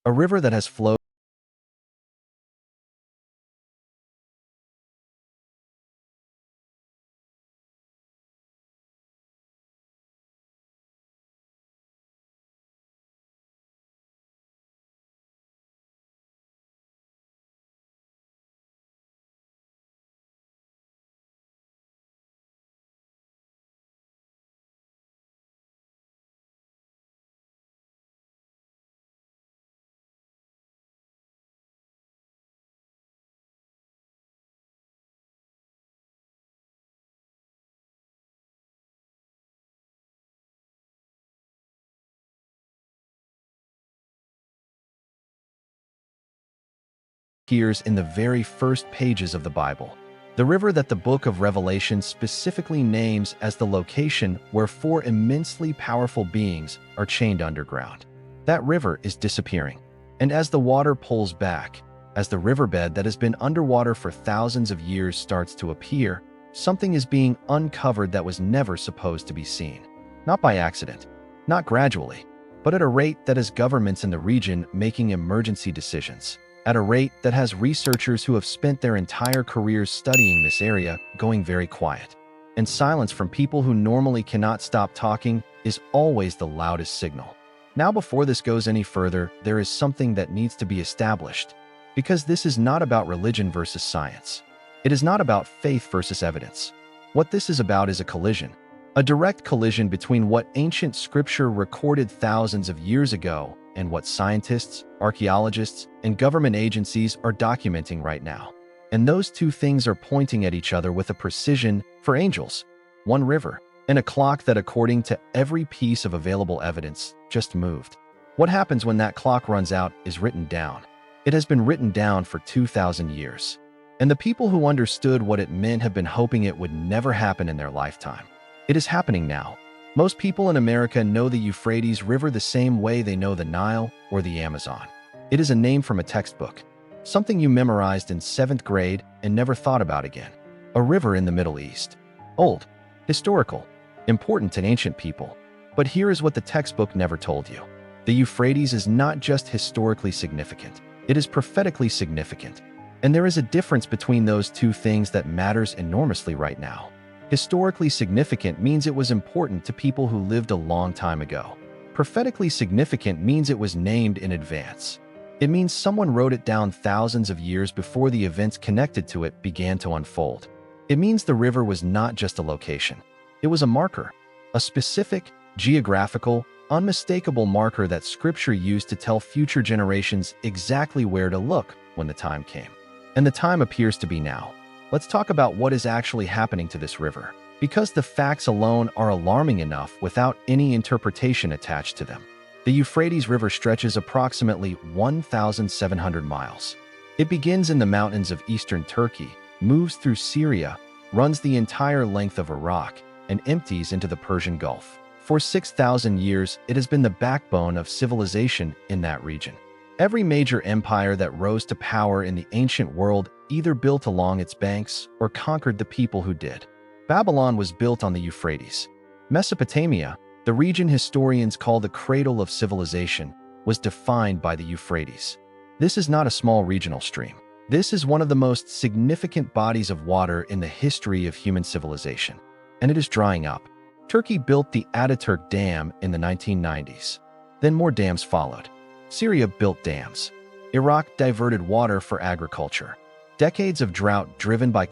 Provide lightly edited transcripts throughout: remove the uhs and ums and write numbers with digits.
a river that has flowed appears in the very first pages of the Bible. The river that the Book of Revelation specifically names as the location where four immensely powerful beings are chained underground. That river is disappearing. And as the water pulls back, as the riverbed that has been underwater for thousands of years starts to appear, something is being uncovered that was never supposed to be seen. Not by accident, not gradually, but at a rate that has governments in the region making emergency decisions. At a rate that has researchers who have spent their entire careers studying this area going very quiet. And silence from people who normally cannot stop talking is always the loudest signal. Now, before this goes any further, there is something that needs to be established. Because this is not about religion versus science. It is not about faith versus evidence. What this is about is a collision. A direct collision between what ancient scripture recorded thousands of years ago and what scientists, archaeologists, and government agencies are documenting right now. And those two things are pointing at each other with a precision for angels, one river, and a clock that, according to every piece of available evidence, just moved. What happens when that clock runs out is written down. It has been written down for 2,000 years. And the people who understood what it meant have been hoping it would never happen in their lifetime. It is happening now. Most people in America know the Euphrates River the same way they know the Nile or the Amazon. It is a name from a textbook, something you memorized in 7th grade and never thought about again. A river in the Middle East. Old, historical, important to ancient people. But here is what the textbook never told you. The Euphrates is not just historically significant, it is prophetically significant. And there is a difference between those two things that matters enormously right now. Historically significant means it was important to people who lived a long time ago. Prophetically significant means it was named in advance. It means someone wrote it down thousands of years before the events connected to it began to unfold. It means the river was not just a location. It was a marker, a specific, geographical, unmistakable marker that Scripture used to tell future generations exactly where to look when the time came. And the time appears to be now. Let's talk about what is actually happening to this river, because the facts alone are alarming enough without any interpretation attached to them. The Euphrates River stretches approximately 1,700 miles. It begins in the mountains of eastern Turkey, moves through Syria, runs the entire length of Iraq, and empties into the Persian Gulf. For 6,000 years, it has been the backbone of civilization in that region. Every major empire that rose to power in the ancient world either built along its banks or conquered the people who did. Babylon was built on the Euphrates. Mesopotamia, the region historians call the cradle of civilization, was defined by the Euphrates. This is not a small regional stream. This is one of the most significant bodies of water in the history of human civilization, and it is drying up. Turkey built the Ataturk Dam in the 1990s. Then more dams followed. Syria built dams. Iraq diverted water for agriculture. Decades of drought driven by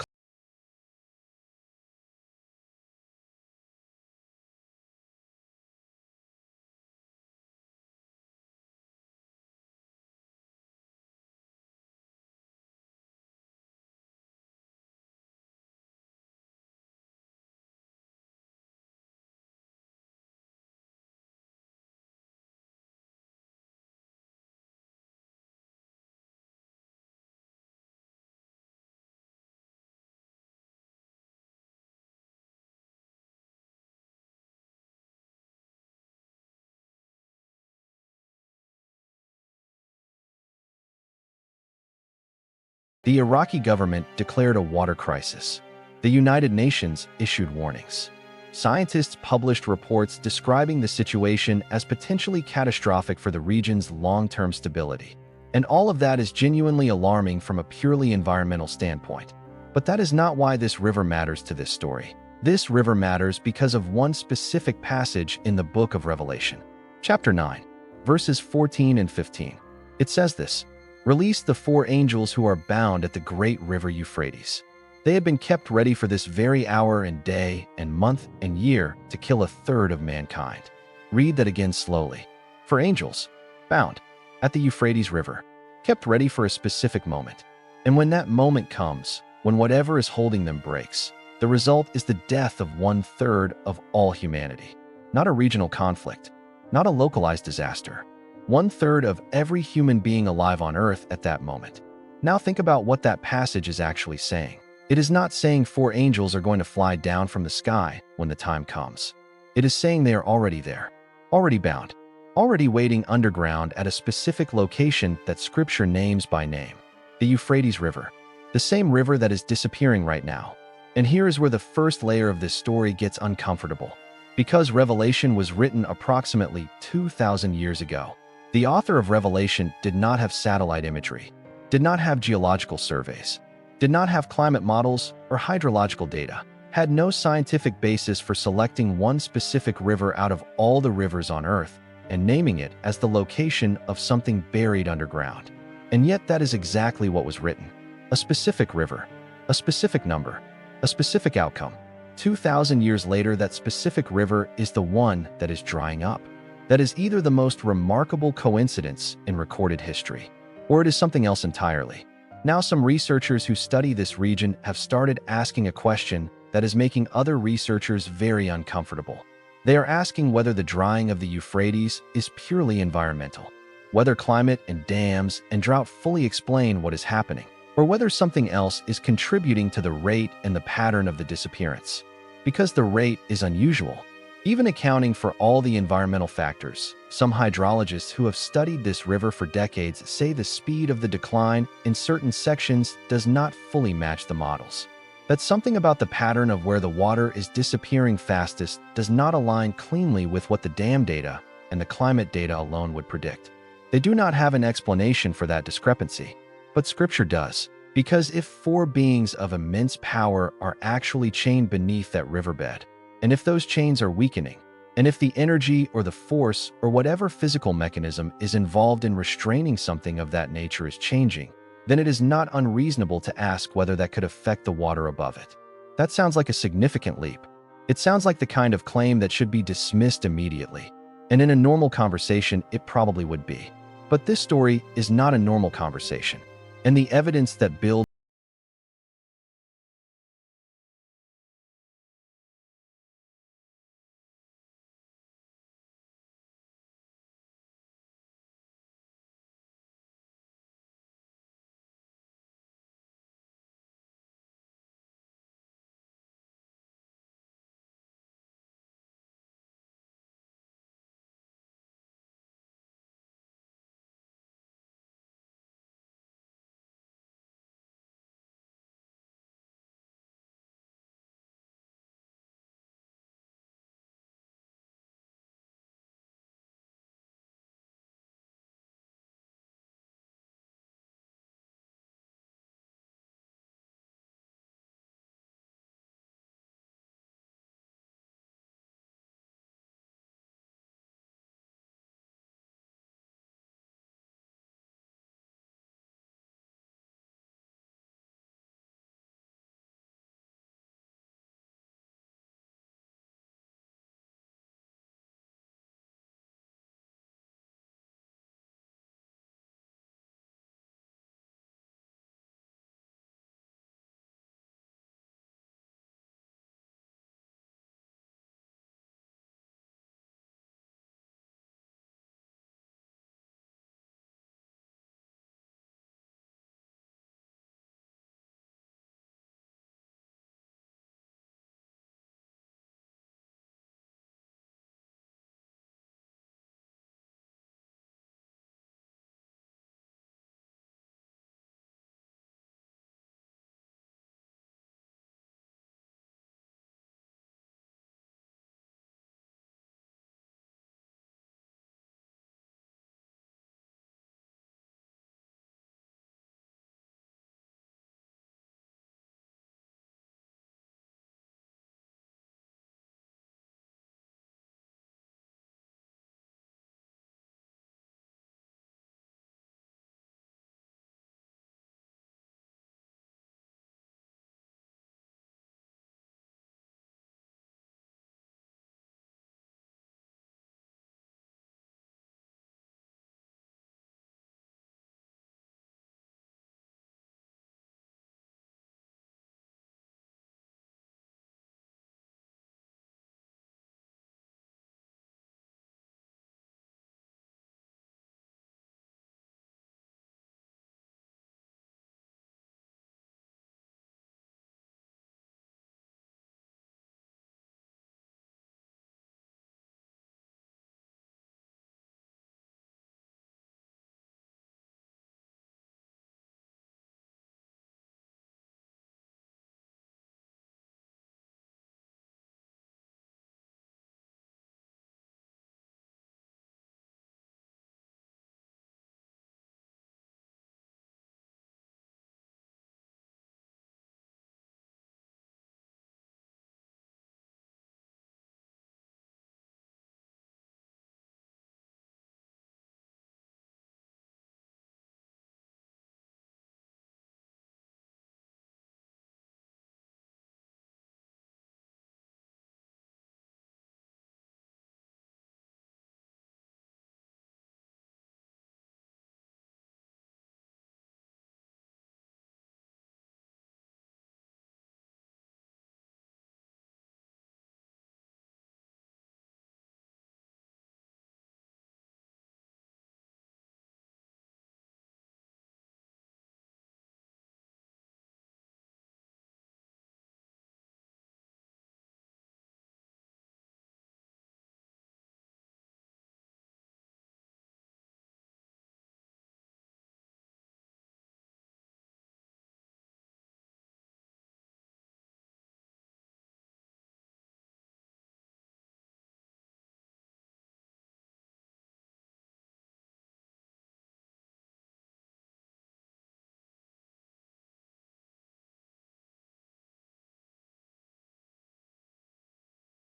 the Iraqi government declared a water crisis. The United Nations issued warnings. Scientists published reports describing the situation as potentially catastrophic for the region's long-term stability. And all of that is genuinely alarming from a purely environmental standpoint. But that is not why this river matters to this story. This river matters because of one specific passage in the Book of Revelation. Chapter 9, verses 14 and 15. It says this, "Release the 4 angels who are bound at the great river Euphrates. They have been kept ready for this very hour and day and month and year to kill 1/3 of mankind." Read that again slowly. 4 angels, bound, at the Euphrates River, kept ready for a specific moment. And when that moment comes, when whatever is holding them breaks, the result is the death of 1/3 of all humanity. Not a regional conflict, not a localized disaster. 1/3 of every human being alive on Earth at that moment. Now think about what that passage is actually saying. It is not saying 4 angels are going to fly down from the sky when the time comes. It is saying they are already there, already bound, already waiting underground at a specific location that Scripture names by name. The Euphrates River, the same river that is disappearing right now. And here is where the first layer of this story gets uncomfortable. Because Revelation was written approximately 2,000 years ago, the author of Revelation did not have satellite imagery, did not have geological surveys, did not have climate models or hydrological data, had no scientific basis for selecting one specific river out of all the rivers on Earth and naming it as the location of something buried underground. And yet that is exactly what was written. A specific river, a specific number, a specific outcome. 2,000 years later, that specific river is the one that is drying up. That is either the most remarkable coincidence in recorded history, or it is something else entirely. Now, some researchers who study this region have started asking a question that is making other researchers very uncomfortable. They are asking whether the drying of the Euphrates is purely environmental, whether climate and dams and drought fully explain what is happening, or whether something else is contributing to the rate and the pattern of the disappearance. Because the rate is unusual, even accounting for all the environmental factors, some hydrologists who have studied this river for decades say the speed of the decline in certain sections does not fully match the models. That something about the pattern of where the water is disappearing fastest does not align cleanly with what the dam data and the climate data alone would predict. They do not have an explanation for that discrepancy, but Scripture does. Because if 4 beings of immense power are actually chained beneath that riverbed, and if those chains are weakening, and if the energy or the force or whatever physical mechanism is involved in restraining something of that nature is changing, then it is not unreasonable to ask whether that could affect the water above it. That sounds like a significant leap. It sounds like the kind of claim that should be dismissed immediately. And in a normal conversation, it probably would be. But this story is not a normal conversation. And the evidence that builds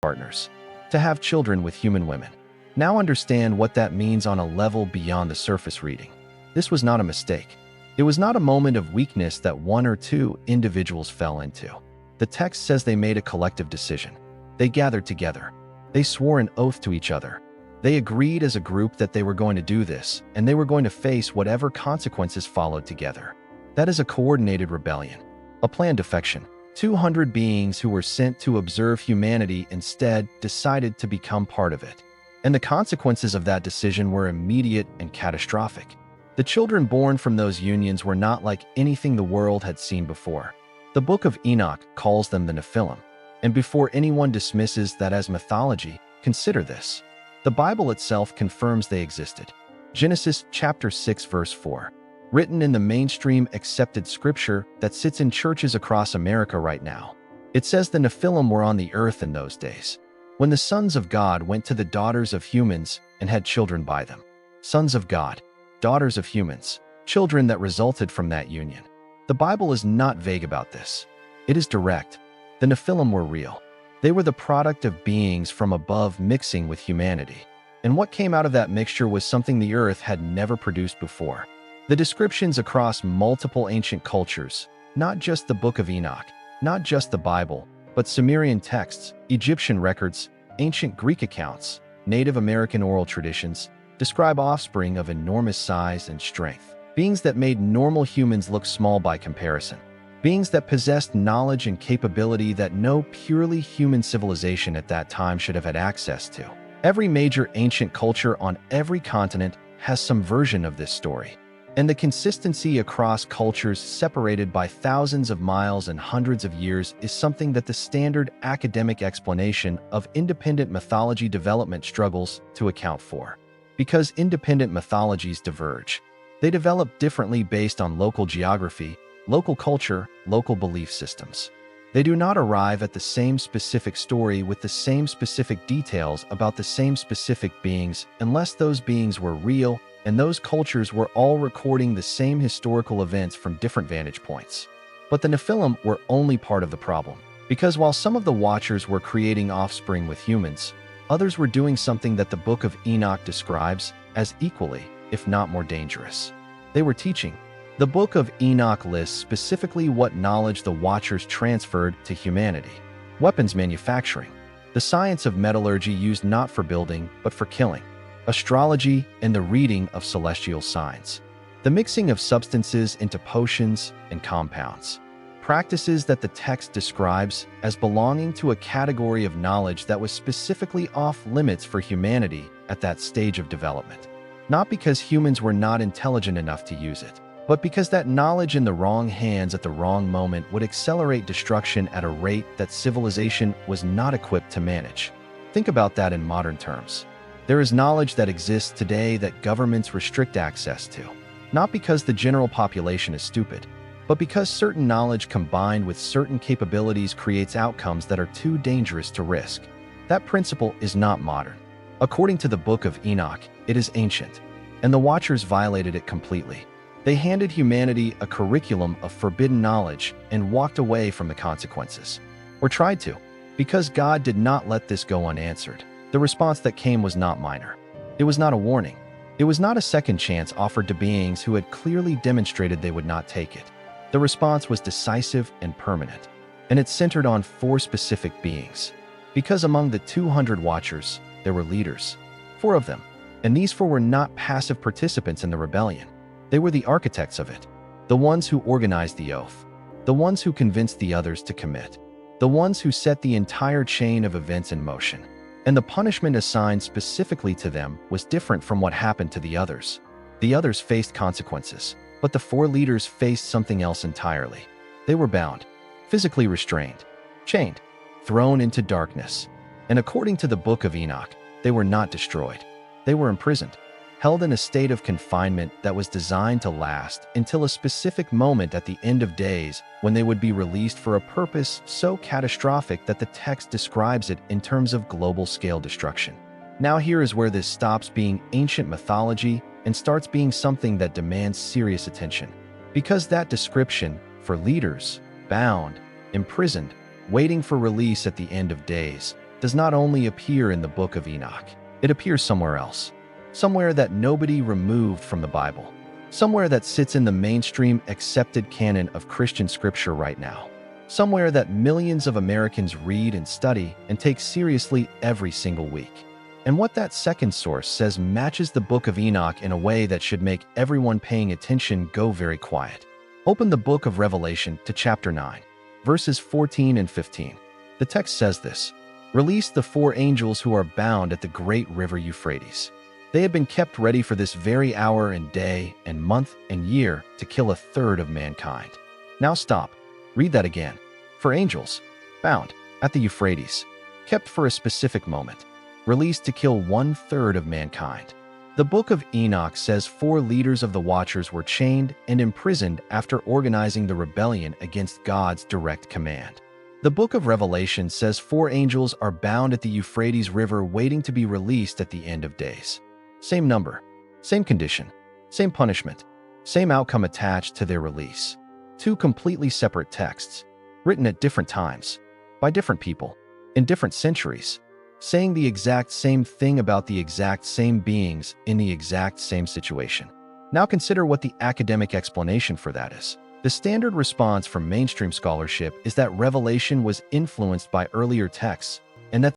partners, to have children with human women. Now understand what that means on a level beyond the surface reading. This was not a mistake. It was not a moment of weakness that one or two individuals fell into. The text says they made a collective decision. They gathered together. They swore an oath to each other. They agreed as a group that they were going to do this, and they were going to face whatever consequences followed together. That is a coordinated rebellion, a planned defection. 200 beings who were sent to observe humanity instead decided to become part of it. And the consequences of that decision were immediate and catastrophic. The children born from those unions were not like anything the world had seen before. The Book of Enoch calls them the Nephilim. And before anyone dismisses that as mythology, consider this. The Bible itself confirms they existed. Genesis chapter 6 verse 4. Written in the mainstream accepted scripture that sits in churches across America right now. It says the Nephilim were on the earth in those days, when the sons of God went to the daughters of humans and had children by them. Sons of God, daughters of humans, children that resulted from that union. The Bible is not vague about this. It is direct. The Nephilim were real. They were the product of beings from above mixing with humanity. And what came out of that mixture was something the earth had never produced before. The descriptions across multiple ancient cultures, not just the Book of Enoch, not just the Bible, but Sumerian texts, Egyptian records, ancient Greek accounts, Native American oral traditions, describe offspring of enormous size and strength, beings that made normal humans look small by comparison, beings that possessed knowledge and capability that no purely human civilization at that time should have had access to. Every major ancient culture on every continent has some version of this story. And the consistency across cultures separated by thousands of miles and hundreds of years is something that the standard academic explanation of independent mythology development struggles to account for. Because independent mythologies diverge. They develop differently based on local geography, local culture, local belief systems. They do not arrive at the same specific story with the same specific details about the same specific beings unless those beings were real and those cultures were all recording the same historical events from different vantage points. But the Nephilim were only part of the problem, because while some of the Watchers were creating offspring with humans, others were doing something that the Book of Enoch describes as equally, if not more dangerous. They were teaching. The Book of Enoch lists specifically what knowledge the Watchers transferred to humanity. Weapons manufacturing, the science of metallurgy used not for building, but for killing. Astrology and the reading of celestial signs. The mixing of substances into potions and compounds. Practices that the text describes as belonging to a category of knowledge that was specifically off limits for humanity at that stage of development. Not because humans were not intelligent enough to use it, but because that knowledge in the wrong hands at the wrong moment would accelerate destruction at a rate that civilization was not equipped to manage. Think about that in modern terms. There is knowledge that exists today that governments restrict access to, not because the general population is stupid, but because certain knowledge combined with certain capabilities creates outcomes that are too dangerous to risk. That principle is not modern. According to the Book of Enoch, it is ancient, and the Watchers violated it completely. They handed humanity a curriculum of forbidden knowledge and walked away from the consequences, or tried to, because God did not let this go unanswered. The response that came was not minor. It was not a warning. It was not a second chance offered to beings who had clearly demonstrated they would not take it. The response was decisive and permanent, and it centered on 4 specific beings. Because among the 200 Watchers, there were leaders, 4 of them, and these 4 were not passive participants in the rebellion. They were the architects of it, the ones who organized the oath, the ones who convinced the others to commit, the ones who set the entire chain of events in motion. And the punishment assigned specifically to them was different from what happened to the others. The others faced consequences, but the 4 leaders faced something else entirely. They were bound, physically restrained, chained, thrown into darkness. And according to the Book of Enoch, they were not destroyed. They were imprisoned, held in a state of confinement that was designed to last until a specific moment at the end of days when they would be released for a purpose so catastrophic that the text describes it in terms of global-scale destruction. Now here is where this stops being ancient mythology and starts being something that demands serious attention. Because that description, for leaders, bound, imprisoned, waiting for release at the end of days, does not only appear in the Book of Enoch, it appears somewhere else. Somewhere that nobody removed from the Bible. Somewhere that sits in the mainstream accepted canon of Christian scripture right now. Somewhere that millions of Americans read and study and take seriously every single week. And what that second source says matches the Book of Enoch in a way that should make everyone paying attention go very quiet. Open the Book of Revelation to chapter 9, verses 14 and 15. The text says this: "Release the four angels who are bound at the great river Euphrates. They have been kept ready for this very hour and day and month and year to kill a third of mankind." Now stop. Read that again. For angels, bound at the Euphrates, kept for a specific moment, released to kill 1/3 of mankind. The Book of Enoch says 4 leaders of the Watchers were chained and imprisoned after organizing the rebellion against God's direct command. The Book of Revelation says 4 angels are bound at the Euphrates River waiting to be released at the end of days. Same number, same condition, same punishment, same outcome attached to their release. 2 completely separate texts, written at different times, by different people, in different centuries, saying the exact same thing about the exact same beings in the exact same situation. Now consider what the academic explanation for that is. The standard response from mainstream scholarship is that Revelation was influenced by earlier texts, and that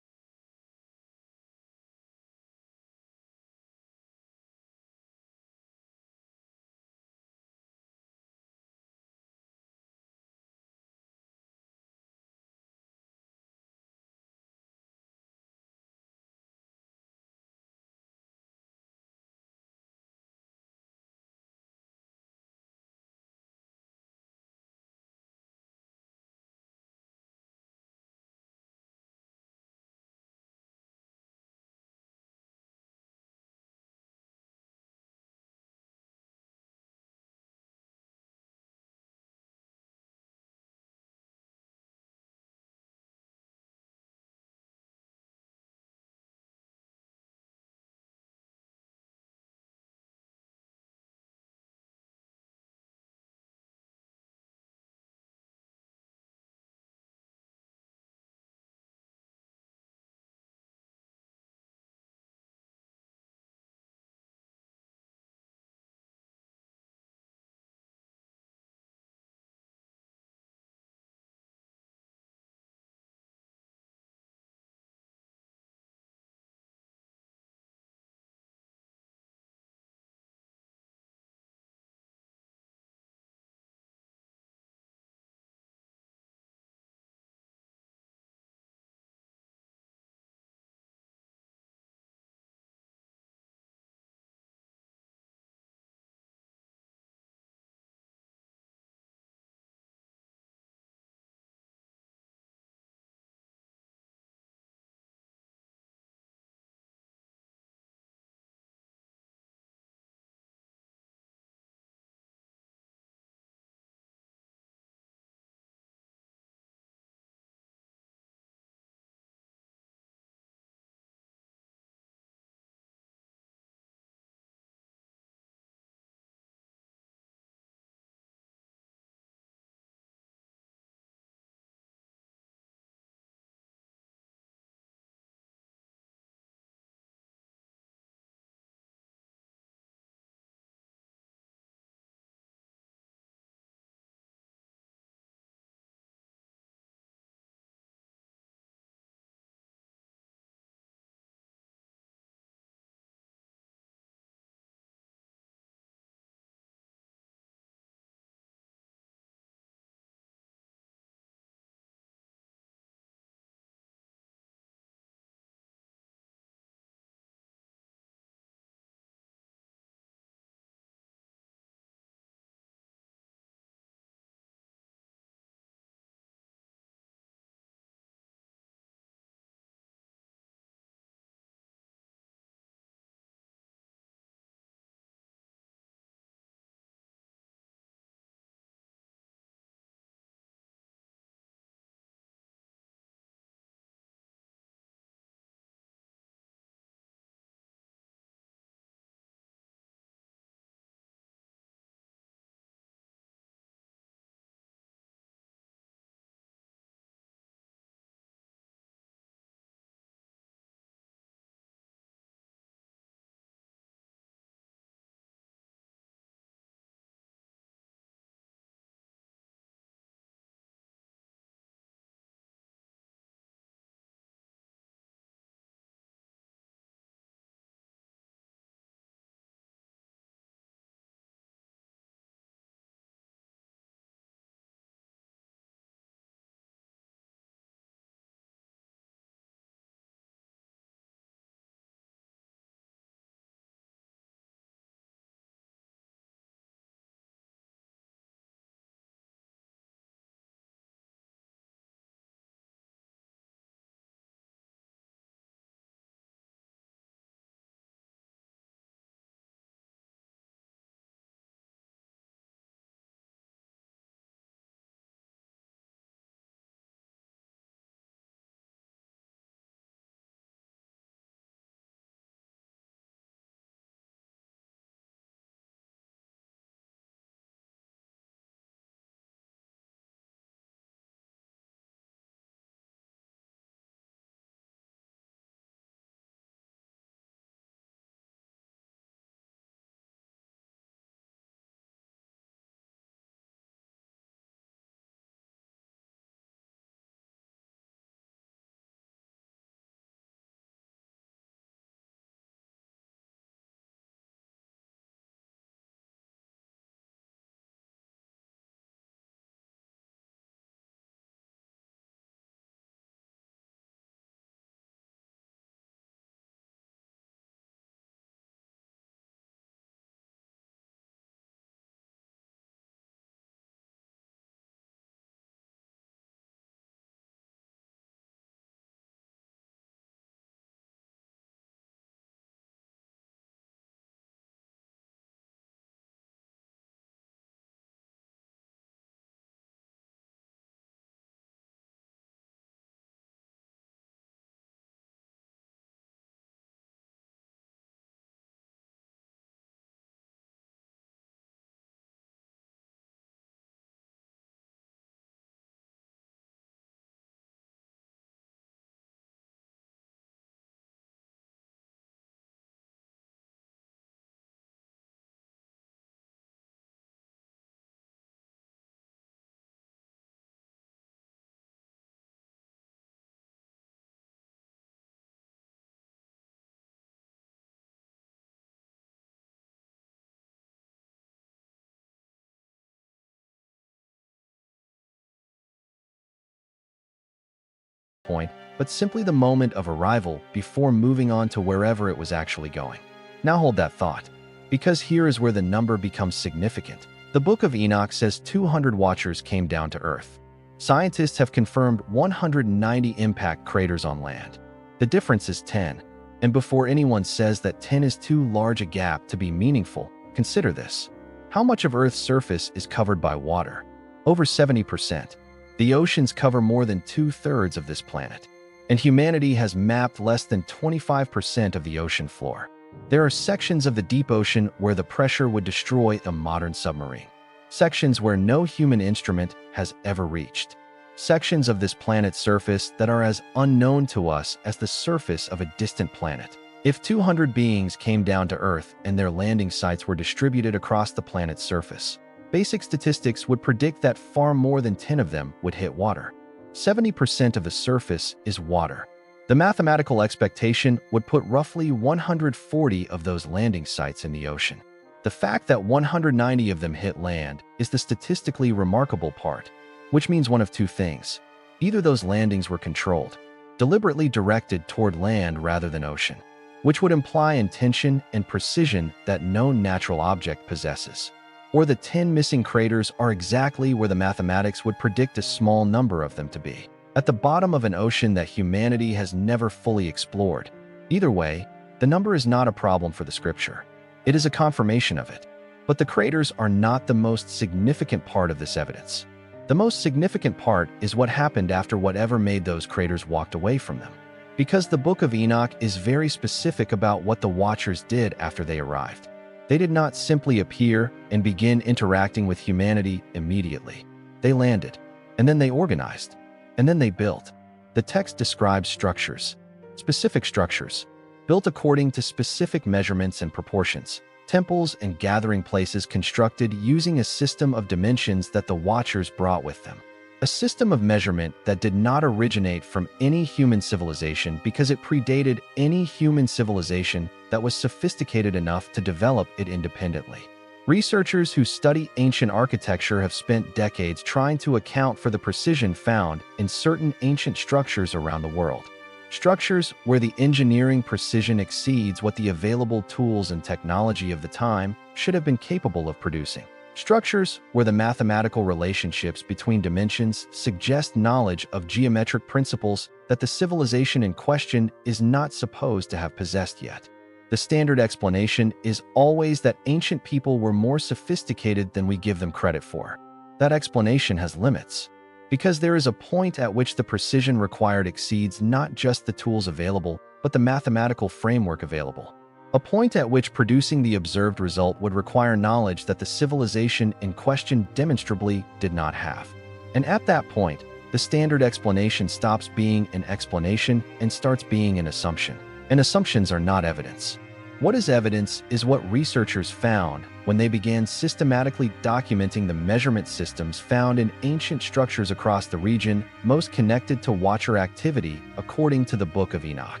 point, but simply the moment of arrival before moving on to wherever it was actually going. Now hold that thought, because here is where the number becomes significant. The Book of Enoch says 200 watchers came down to Earth. Scientists have confirmed 190 impact craters on land. The difference is 10, and before anyone says that 10 is too large a gap to be meaningful, consider this. How much of Earth's surface is covered by water? Over 70%. The oceans cover more than 2/3 of this planet, and humanity has mapped less than 25% of the ocean floor. There are sections of the deep ocean where the pressure would destroy a modern submarine. Sections where no human instrument has ever reached. Sections of this planet's surface that are as unknown to us as the surface of a distant planet. If 200 beings came down to Earth and their landing sites were distributed across the planet's surface, basic statistics would predict that far more than 10 of them would hit water. 70% of the surface is water. The mathematical expectation would put roughly 140 of those landing sites in the ocean. The fact that 190 of them hit land is the statistically remarkable part, which means one of two things. Either those landings were controlled, deliberately directed toward land rather than ocean, which would imply intention and precision that no natural object possesses. Or the 10 missing craters are exactly where the mathematics would predict a small number of them to be, at the bottom of an ocean that humanity has never fully explored. Either way, the number is not a problem for the scripture. It is a confirmation of it. But the craters are not the most significant part of this evidence. The most significant part is what happened after whatever made those craters walked away from them. Because the Book of Enoch is very specific about what the watchers did after they arrived. They did not simply appear and begin interacting with humanity immediately. They landed, and then they organized, and then they built. The text describes structures, specific structures, built according to specific measurements and proportions. Temples and gathering places constructed using a system of dimensions that the watchers brought with them. A system of measurement that did not originate from any human civilization because it predated any human civilization that was sophisticated enough to develop it independently. Researchers who study ancient architecture have spent decades trying to account for the precision found in certain ancient structures around the world. Structures where the engineering precision exceeds what the available tools and technology of the time should have been capable of producing. Structures where the mathematical relationships between dimensions suggest knowledge of geometric principles that the civilization in question is not supposed to have possessed yet. The standard explanation is always that ancient people were more sophisticated than we give them credit for. That explanation has limits, because there is a point at which the precision required exceeds not just the tools available, but the mathematical framework available. A point at which producing the observed result would require knowledge that the civilization in question demonstrably did not have. And at that point, the standard explanation stops being an explanation and starts being an assumption. And assumptions are not evidence. What is evidence is what researchers found when they began systematically documenting the measurement systems found in ancient structures across the region most connected to watcher activity according to the Book of Enoch.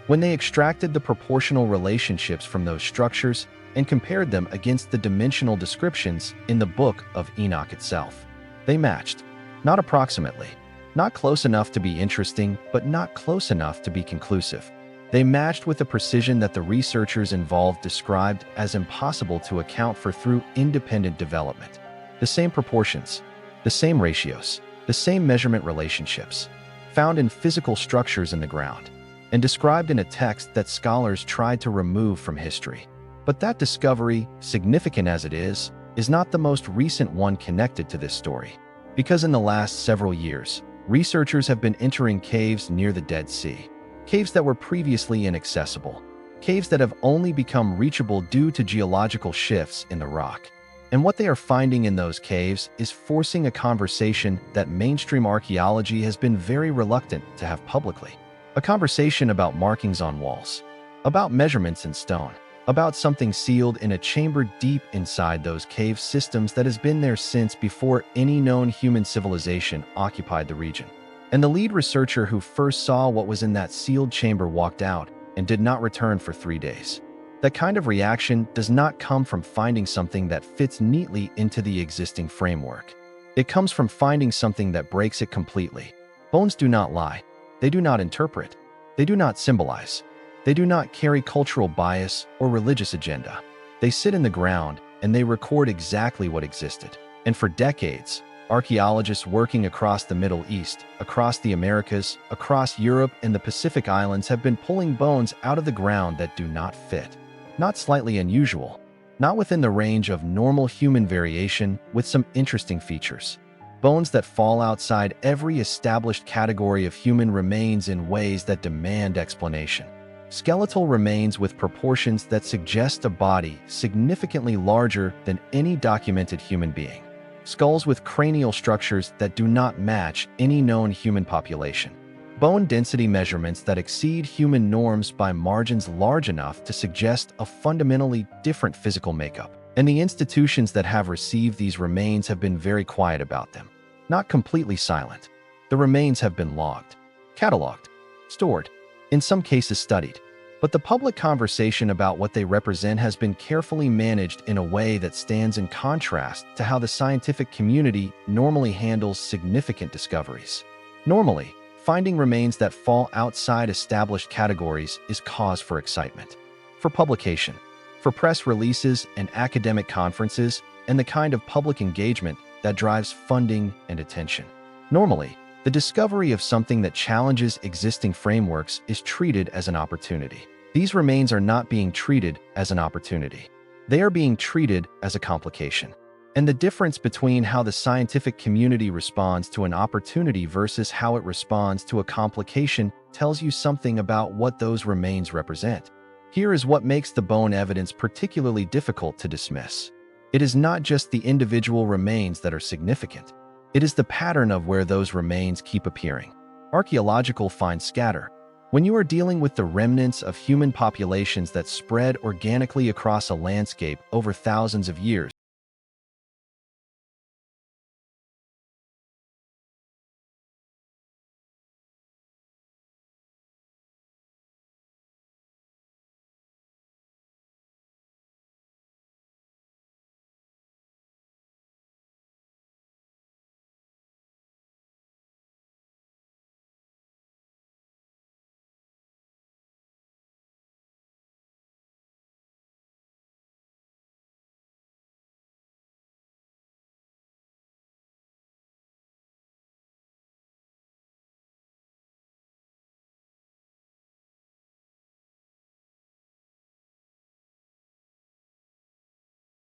When they extracted the proportional relationships from those structures and compared them against the dimensional descriptions in the Book of Enoch itself, they matched. Not approximately, not close enough to be interesting, but not close enough to be conclusive. They matched with a precision that the researchers involved described as impossible to account for through independent development. The same proportions, the same ratios, the same measurement relationships, found in physical structures in the ground, and described in a text that scholars tried to remove from history. But that discovery, significant as it is not the most recent one connected to this story. Because in the last several years, researchers have been entering caves near the Dead Sea. Caves that were previously inaccessible. Caves that have only become reachable due to geological shifts in the rock. And what they are finding in those caves is forcing a conversation that mainstream archaeology has been very reluctant to have publicly. A conversation about markings on walls, about measurements in stone, about something sealed in a chamber deep inside those cave systems that has been there since before any known human civilization occupied the region. And the lead researcher who first saw what was in that sealed chamber walked out and did not return for 3 days. That kind of reaction does not come from finding something that fits neatly into the existing framework. It comes from finding something that breaks it completely. Bones do not lie. They do not interpret. They do not symbolize. They do not carry cultural bias or religious agenda. They sit in the ground and they record exactly what existed. And for decades, archaeologists working across the Middle East, across the Americas, across Europe and the Pacific Islands have been pulling bones out of the ground that do not fit. Not slightly unusual, not within the range of normal human variation, with some interesting features. Bones that fall outside every established category of human remains in ways that demand explanation. Skeletal remains with proportions that suggest a body significantly larger than any documented human being. Skulls with cranial structures that do not match any known human population. Bone density measurements that exceed human norms by margins large enough to suggest a fundamentally different physical makeup. And the institutions that have received these remains have been very quiet about them. Not completely silent. The remains have been logged, cataloged, stored, in some cases studied. But the public conversation about what they represent has been carefully managed in a way that stands in contrast to how the scientific community normally handles significant discoveries. Normally, finding remains that fall outside established categories is cause for excitement, for publication, for press releases and academic conferences, and the kind of public engagement that drives funding and attention. Normally, the discovery of something that challenges existing frameworks is treated as an opportunity. These remains are not being treated as an opportunity. They are being treated as a complication. And the difference between how the scientific community responds to an opportunity versus how it responds to a complication tells you something about what those remains represent. Here is what makes the bone evidence particularly difficult to dismiss. It is not just the individual remains that are significant. It is the pattern of where those remains keep appearing. Archaeological finds scatter. When you are dealing with the remnants of human populations that spread organically across a landscape over thousands of years,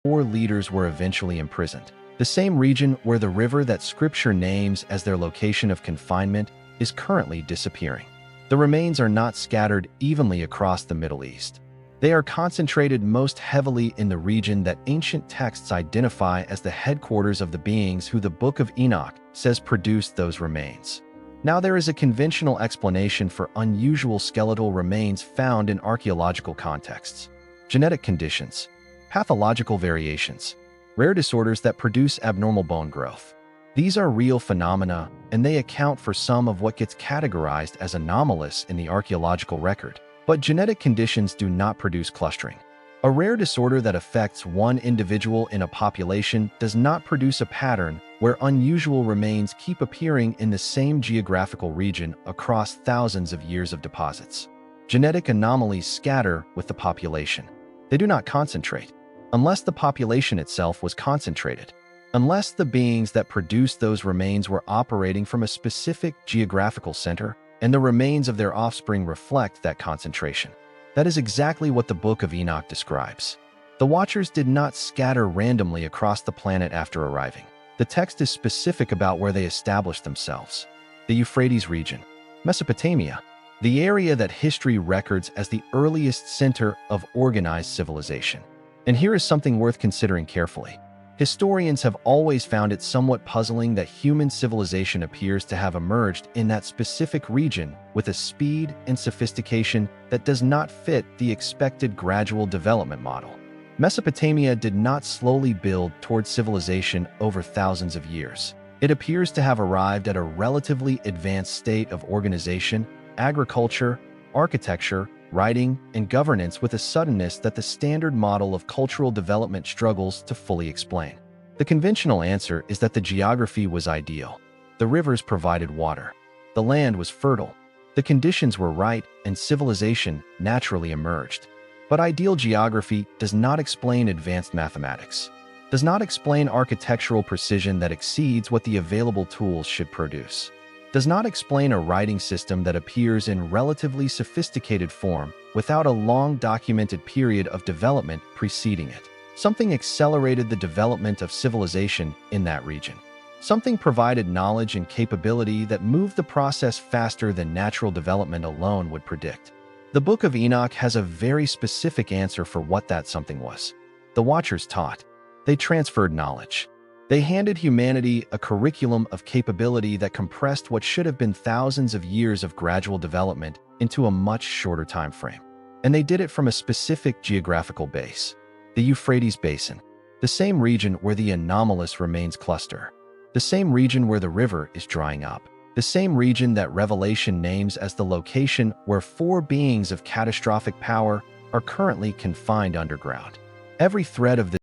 four leaders were eventually imprisoned. The same region where the river that Scripture names as their location of confinement is currently disappearing. The remains are not scattered evenly across the Middle East. They are concentrated most heavily in the region that ancient texts identify as the headquarters of the beings who the Book of Enoch says produced those remains. Now, there is a conventional explanation for unusual skeletal remains found in archaeological contexts. Genetic conditions, pathological variations, rare disorders that produce abnormal bone growth. These are real phenomena, and they account for some of what gets categorized as anomalous in the archaeological record. But genetic conditions do not produce clustering. A rare disorder that affects one individual in a population does not produce a pattern where unusual remains keep appearing in the same geographical region across thousands of years of deposits. Genetic anomalies scatter with the population. They do not concentrate, unless the population itself was concentrated, unless the beings that produced those remains were operating from a specific geographical center, and the remains of their offspring reflect that concentration. That is exactly what the Book of Enoch describes. The Watchers did not scatter randomly across the planet after arriving. The text is specific about where they established themselves. The Euphrates region, Mesopotamia, the area that history records as the earliest center of organized civilization. And here is something worth considering carefully. Historians have always found it somewhat puzzling that human civilization appears to have emerged in that specific region with a speed and sophistication that does not fit the expected gradual development model. Mesopotamia did not slowly build towards civilization over thousands of years. It appears to have arrived at a relatively advanced state of organization, agriculture, architecture, writing, and governance with a suddenness that the standard model of cultural development struggles to fully explain. The conventional answer is that the geography was ideal. The rivers provided water. The land was fertile. The conditions were right and civilization naturally emerged. But ideal geography does not explain advanced mathematics, does not explain architectural precision that exceeds what the available tools should produce, does not explain a writing system that appears in relatively sophisticated form without a long documented period of development preceding it. Something accelerated the development of civilization in that region. Something provided knowledge and capability that moved the process faster than natural development alone would predict. The Book of Enoch has a very specific answer for what that something was. The Watchers taught. They transferred knowledge. They handed humanity a curriculum of capability that compressed what should have been thousands of years of gradual development into a much shorter time frame. And they did it from a specific geographical base, the Euphrates Basin, the same region where the anomalous remains cluster, the same region where the river is drying up, the same region that Revelation names as the location where four beings of catastrophic power are currently confined underground. Every thread of this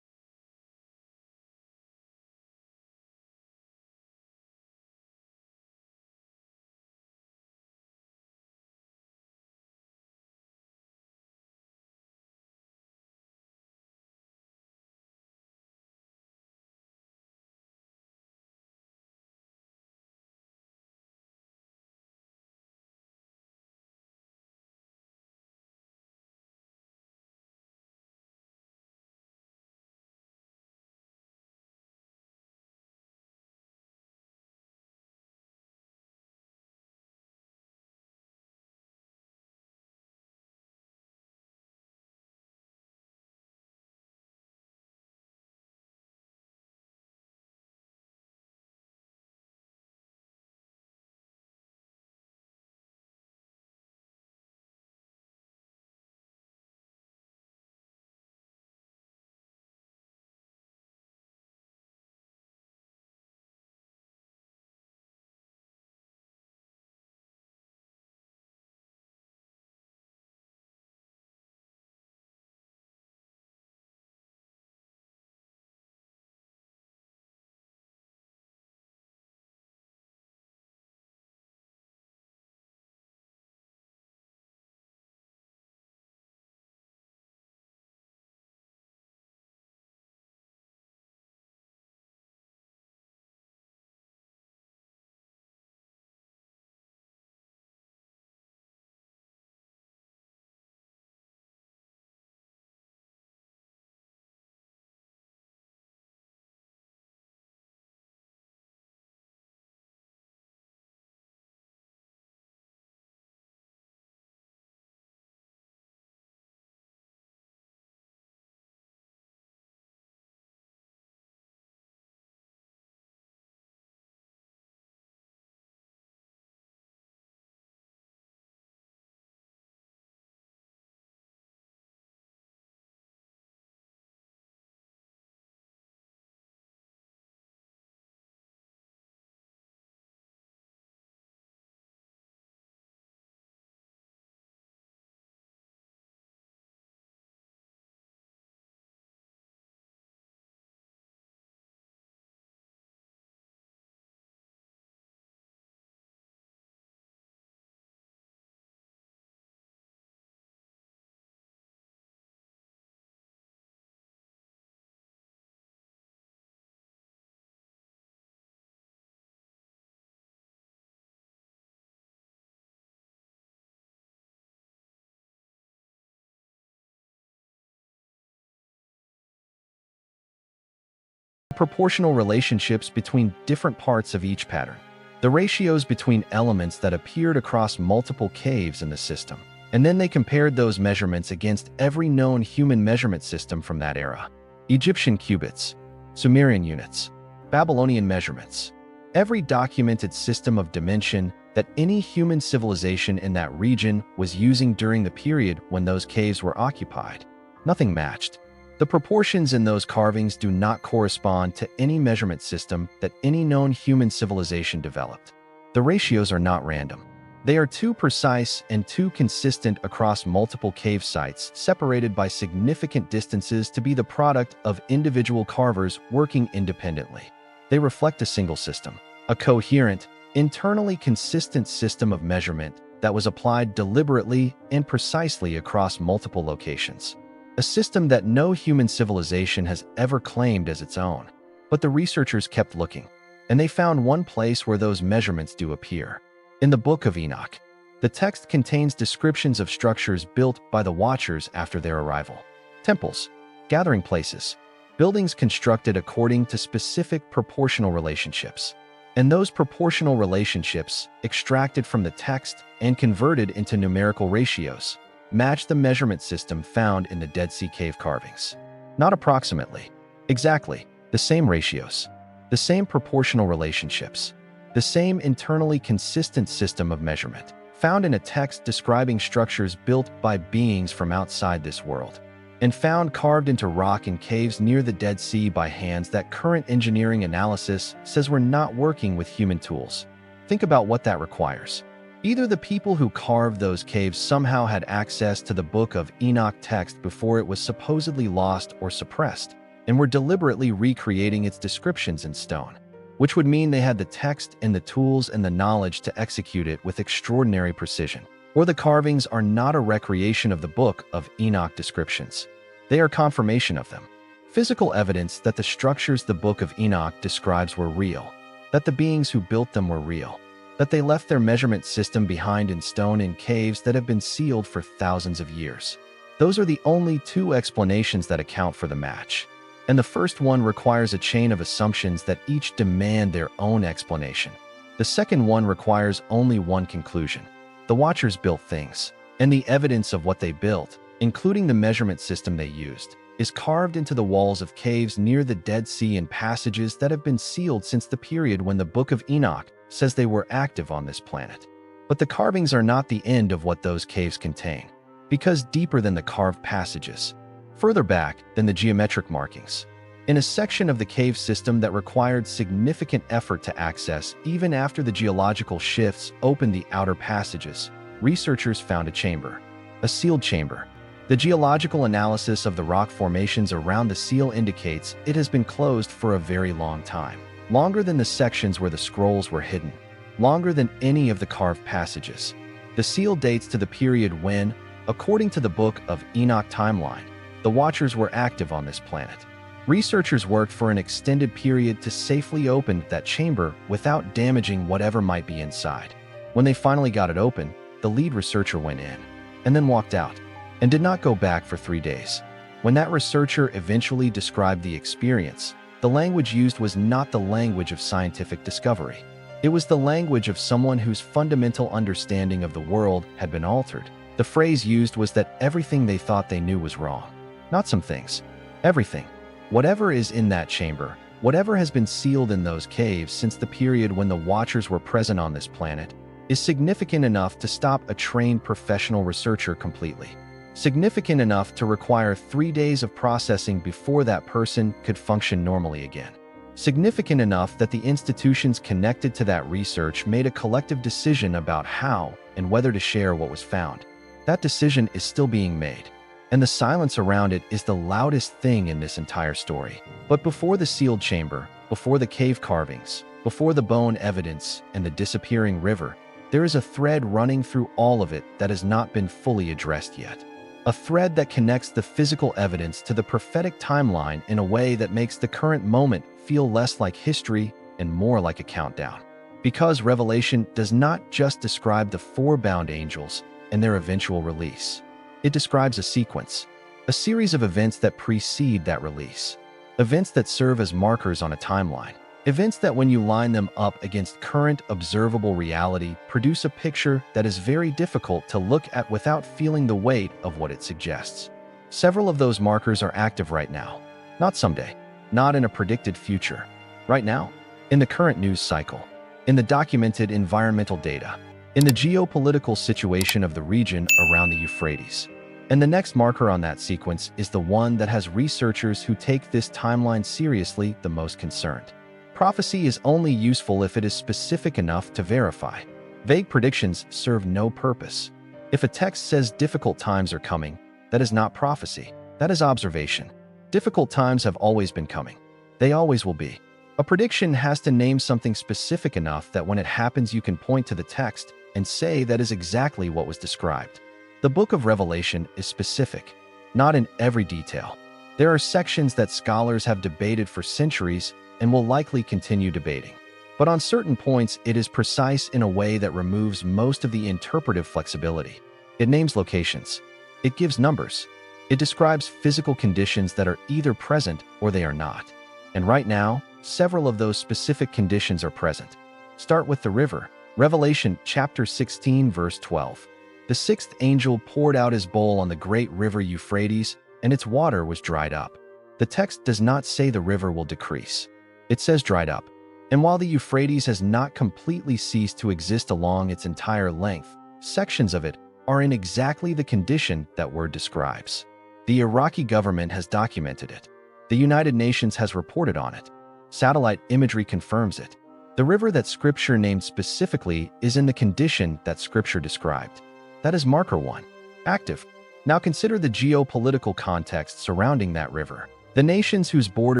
proportional relationships between different parts of each pattern, the ratios between elements that appeared across multiple caves in the system. And then they compared those measurements against every known human measurement system from that era. Egyptian cubits, Sumerian units, Babylonian measurements. Every documented system of dimension that any human civilization in that region was using during the period when those caves were occupied. Nothing matched. The proportions in those carvings do not correspond to any measurement system that any known human civilization developed. The ratios are not random. They are too precise and too consistent across multiple cave sites, separated by significant distances to be the product of individual carvers working independently. They reflect a single system, a coherent, internally consistent system of measurement that was applied deliberately and precisely across multiple locations. A system that no human civilization has ever claimed as its own. But the researchers kept looking, and they found one place where those measurements do appear. In the Book of Enoch, the text contains descriptions of structures built by the Watchers after their arrival. Temples, gathering places, buildings constructed according to specific proportional relationships. And those proportional relationships, extracted from the text and converted into numerical ratios, match the measurement system found in the Dead Sea Cave carvings. Not approximately, exactly, the same ratios, the same proportional relationships, the same internally consistent system of measurement, found in a text describing structures built by beings from outside this world, and found carved into rock in caves near the Dead Sea by hands that current engineering analysis says were not working with human tools. Think about what that requires. Either the people who carved those caves somehow had access to the Book of Enoch text before it was supposedly lost or suppressed, and were deliberately recreating its descriptions in stone, which would mean they had the text and the tools and the knowledge to execute it with extraordinary precision. Or the carvings are not a recreation of the Book of Enoch descriptions. They are confirmation of them. Physical evidence that the structures the Book of Enoch describes were real, that the beings who built them were real, that they left their measurement system behind in stone in caves that have been sealed for thousands of years. Those are the only two explanations that account for the match. And the first one requires a chain of assumptions that each demand their own explanation. The second one requires only one conclusion. The Watchers built things, and the evidence of what they built, including the measurement system they used, is carved into the walls of caves near the Dead Sea and passages that have been sealed since the period when the Book of Enoch says they were active on this planet. But the carvings are not the end of what those caves contain, because deeper than the carved passages, further back than the geometric markings, in a section of the cave system that required significant effort to access even after the geological shifts opened the outer passages, researchers found a chamber, a sealed chamber. The geological analysis of the rock formations around the seal indicates it has been closed for a very long time, longer than the sections where the scrolls were hidden, longer than any of the carved passages. The seal dates to the period when, according to the Book of Enoch timeline, the Watchers were active on this planet. Researchers worked for an extended period to safely open that chamber without damaging whatever might be inside. When they finally got it open, the lead researcher went in, and then walked out, and did not go back for 3 days. When that researcher eventually described the experience, the language used was not the language of scientific discovery. It was the language of someone whose fundamental understanding of the world had been altered. The phrase used was that everything they thought they knew was wrong. Not some things. Everything. Whatever is in that chamber, whatever has been sealed in those caves since the period when the Watchers were present on this planet, is significant enough to stop a trained professional researcher completely. Significant enough to require 3 days of processing before that person could function normally again. Significant enough that the institutions connected to that research made a collective decision about how and whether to share what was found. That decision is still being made, and the silence around it is the loudest thing in this entire story. But before the sealed chamber, before the cave carvings, before the bone evidence and the disappearing river, there is a thread running through all of it that has not been fully addressed yet. A thread that connects the physical evidence to the prophetic timeline in a way that makes the current moment feel less like history and more like a countdown. Because Revelation does not just describe the 4 bound angels and their eventual release. It describes a sequence, a series of events that precede that release. events that serve as markers on a timeline. Events that, when you line them up against current observable reality, produce a picture that is very difficult to look at without feeling the weight of what it suggests. Several of those markers are active right now. Not someday. Not in a predicted future. Right now. In the current news cycle. In the documented environmental data. In the geopolitical situation of the region around the Euphrates. And the next marker on that sequence is the one that has researchers who take this timeline seriously the most concerned. Prophecy is only useful if it is specific enough to verify. Vague predictions serve no purpose. If a text says difficult times are coming, that is not prophecy. That is observation. Difficult times have always been coming. They always will be. A prediction has to name something specific enough that when it happens you can point to the text and say that is exactly what was described. The Book of Revelation is specific, not in every detail. There are sections that scholars have debated for centuries and will likely continue debating. But on certain points, it is precise in a way that removes most of the interpretive flexibility. It names locations. It gives numbers. It describes physical conditions that are either present or they are not. And right now, several of those specific conditions are present. Start with the river. Revelation chapter 16, verse 12. The sixth angel poured out his bowl on the great river Euphrates, and its water was dried up. The text does not say the river will decrease. It says dried up. And while the Euphrates has not completely ceased to exist along its entire length, sections of it are in exactly the condition that word describes. The Iraqi government has documented it. The United Nations has reported on it. Satellite imagery confirms it. The river that Scripture named specifically is in the condition that Scripture described. That is marker 1. Active. Now consider the geopolitical context surrounding that river. The nations whose borders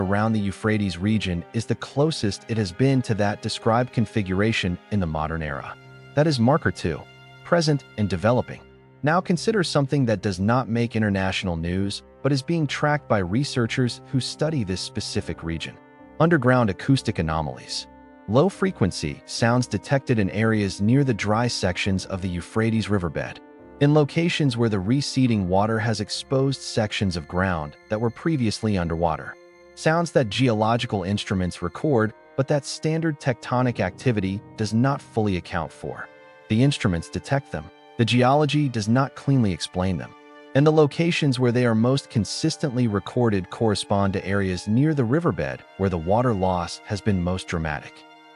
around the Euphrates region is the closest it has been to that described configuration in the modern era. That is marker 2, present and developing. Now consider something that does not make international news, but is being tracked by researchers who study this specific region. Underground acoustic anomalies. Low-frequency sounds detected in areas near the dry sections of the Euphrates riverbed, in locations where the receding water has exposed sections of ground that were previously underwater. Sounds that geological instruments record, but that standard tectonic activity does not fully account for. The instruments detect them. The geology does not cleanly explain them. And the locations where they are most consistently recorded correspond to areas near the riverbed where the water loss has been most dramatic.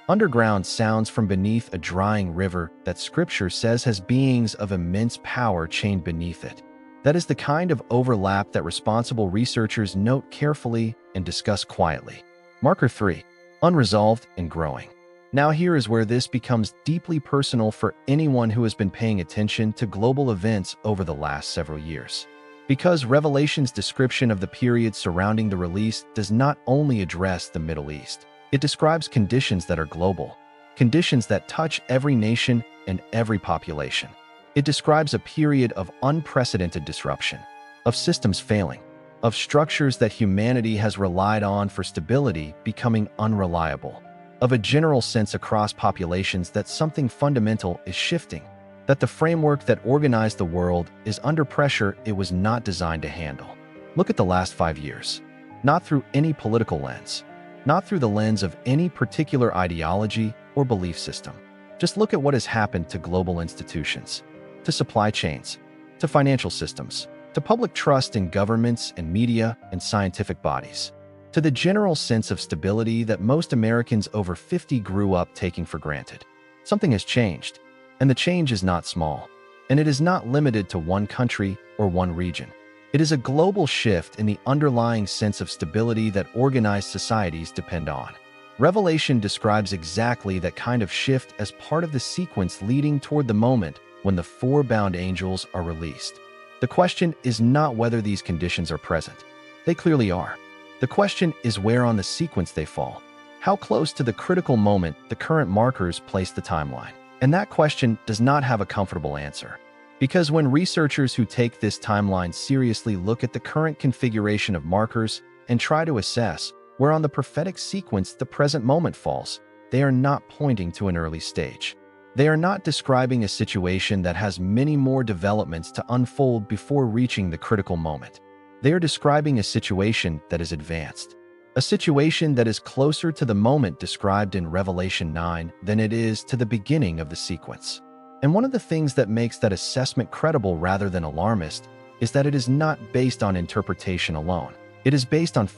Underground sounds from beneath a drying river that Scripture says has beings of immense power chained beneath it. That is the kind of overlap that responsible researchers note carefully and discuss quietly. Marker 3. Unresolved and growing. Now here is where this becomes deeply personal for anyone who has been paying attention to global events over the last several years. Because Revelation's description of the period surrounding the release does not only address the Middle East. It describes conditions that are global, conditions that touch every nation and every population. It describes a period of unprecedented disruption, of systems failing, of structures that humanity has relied on for stability becoming unreliable, of a general sense across populations that something fundamental is shifting, that the framework that organized the world is under pressure it was not designed to handle. Look at the last 5 years. Not through any political lens, not through the lens of any particular ideology or belief system. Just look at what has happened to global institutions, to supply chains, to financial systems, to public trust in governments and media and scientific bodies, to the general sense of stability that most Americans over 50 grew up taking for granted. Something has changed, and the change is not small, and it is not limited to one country or one region. It is a global shift in the underlying sense of stability that organized societies depend on. Revelation describes exactly that kind of shift as part of the sequence leading toward the moment when the four bound angels are released. The question is not whether these conditions are present. They clearly are. The question is where on the sequence they fall. How close to the critical moment the current markers place the timeline. And that question does not have a comfortable answer. Because when researchers who take this timeline seriously look at the current configuration of markers and try to assess where on the prophetic sequence the present moment falls, they are not pointing to an early stage. They are not describing a situation that has many more developments to unfold before reaching the critical moment. They are describing a situation that is advanced, a situation that is closer to the moment described in Revelation 9 than it is to the beginning of the sequence. And one of the things that makes that assessment credible rather than alarmist is that it is not based on interpretation alone. It is based on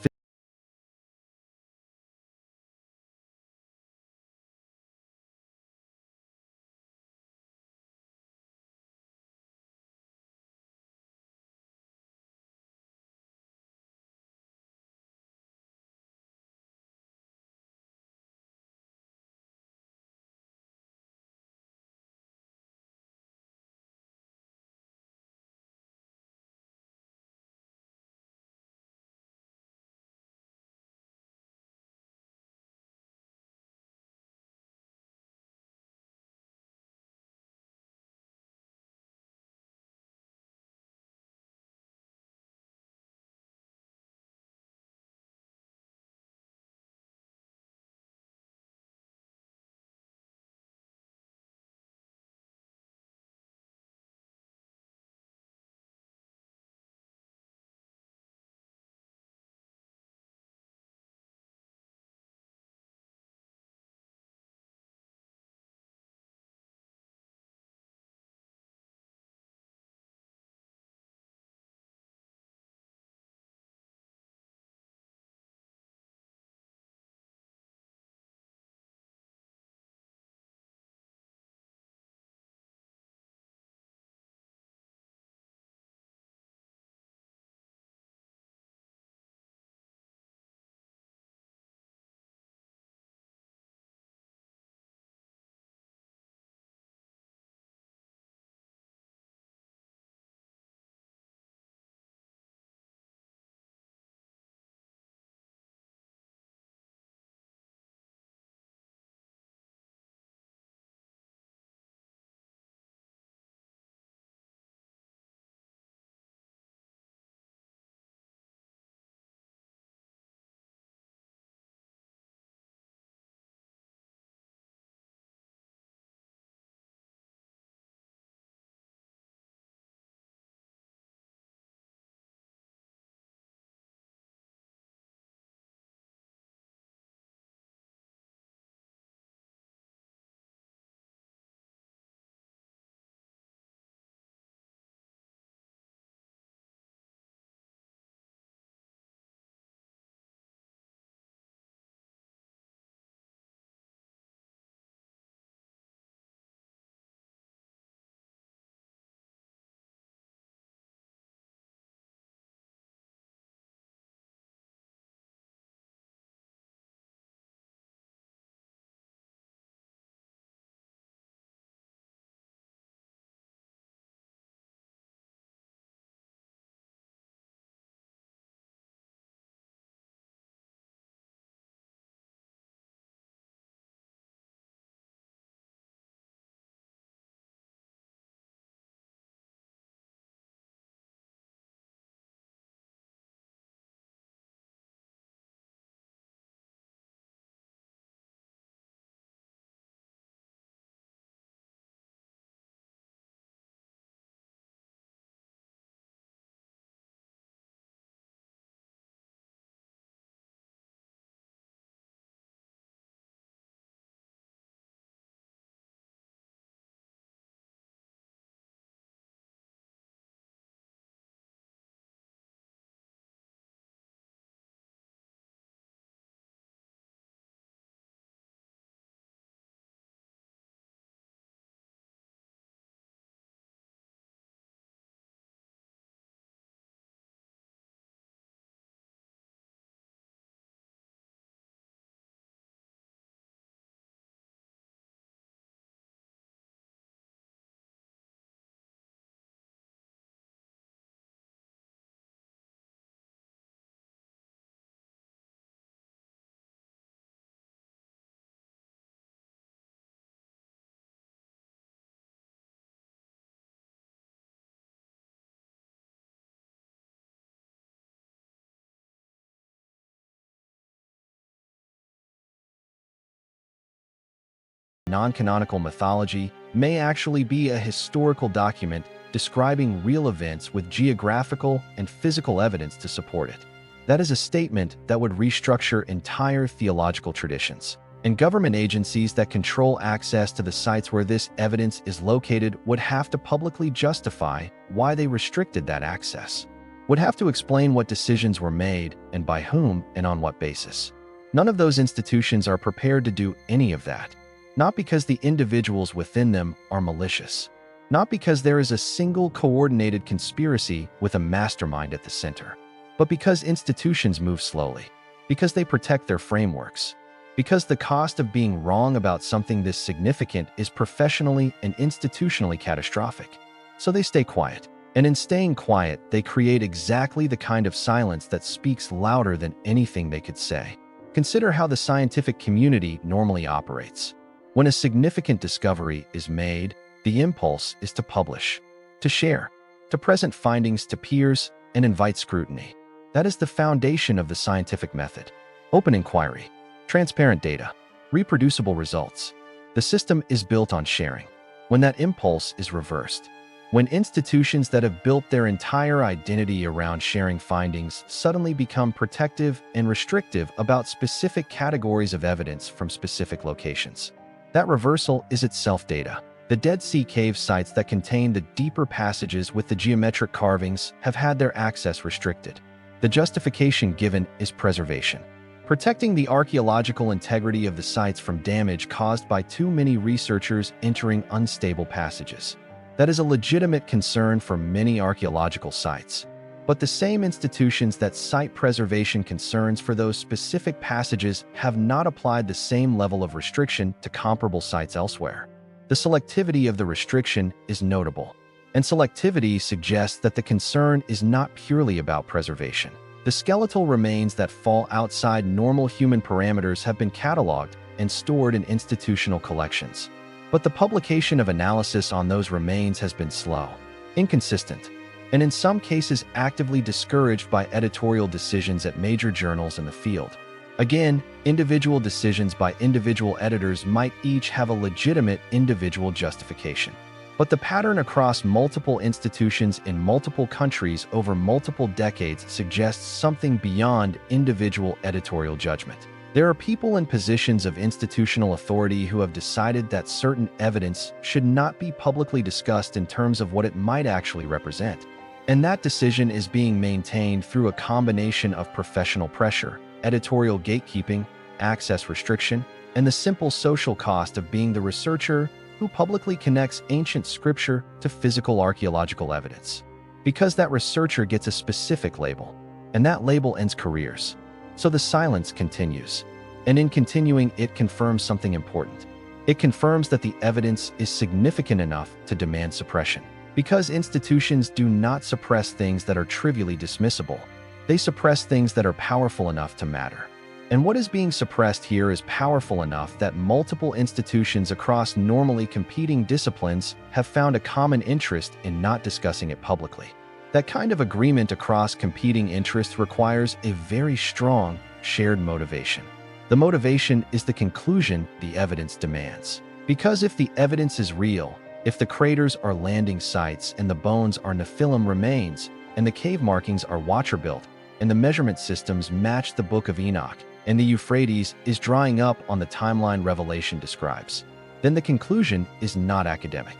non-canonical mythology may actually be a historical document describing real events with geographical and physical evidence to support it. That is a statement that would restructure entire theological traditions. And government agencies that control access to the sites where this evidence is located would have to publicly justify why they restricted that access, would have to explain what decisions were made and by whom and on what basis. None of those institutions are prepared to do any of that, not because the individuals within them are malicious, not because there is a single coordinated conspiracy with a mastermind at the center, but because institutions move slowly, because they protect their frameworks, because the cost of being wrong about something this significant is professionally and institutionally catastrophic. So they stay quiet. And in staying quiet, they create exactly the kind of silence that speaks louder than anything they could say. Consider how the scientific community normally operates. When a significant discovery is made, the impulse is to publish, to share, to present findings to peers, and invite scrutiny. That is the foundation of the scientific method. Open inquiry, transparent data, reproducible results. The system is built on sharing. When that impulse is reversed, when institutions that have built their entire identity around sharing findings suddenly become protective and restrictive about specific categories of evidence from specific locations, that reversal is itself data. The Dead Sea cave sites that contain the deeper passages with the geometric carvings have had their access restricted. The justification given is preservation, protecting the archaeological integrity of the sites from damage caused by too many researchers entering unstable passages. That is a legitimate concern for many archaeological sites. But the same institutions that cite preservation concerns for those specific passages have not applied the same level of restriction to comparable sites elsewhere. The selectivity of the restriction is notable, and selectivity suggests that the concern is not purely about preservation. The skeletal remains that fall outside normal human parameters have been cataloged and stored in institutional collections. But the publication of analysis on those remains has been slow, inconsistent, and in some cases actively discouraged by editorial decisions at major journals in the field. Again, individual decisions by individual editors might each have a legitimate individual justification. But the pattern across multiple institutions in multiple countries over multiple decades suggests something beyond individual editorial judgment. There are people in positions of institutional authority who have decided that certain evidence should not be publicly discussed in terms of what it might actually represent. And that decision is being maintained through a combination of professional pressure, editorial gatekeeping, access restriction, and the simple social cost of being the researcher who publicly connects ancient scripture to physical archaeological evidence. Because that researcher gets a specific label, and that label ends careers. So the silence continues. And in continuing, it confirms something important. It confirms that the evidence is significant enough to demand suppression. Because institutions do not suppress things that are trivially dismissible. They suppress things that are powerful enough to matter. And what is being suppressed here is powerful enough that multiple institutions across normally competing disciplines have found a common interest in not discussing it publicly. That kind of agreement across competing interests requires a very strong, shared motivation. The motivation is the conclusion the evidence demands. Because if the evidence is real, if the craters are landing sites and the bones are Nephilim remains, and the cave markings are Watcher-built, and the measurement systems match the Book of Enoch, and the Euphrates is drying up on the timeline Revelation describes, then the conclusion is not academic.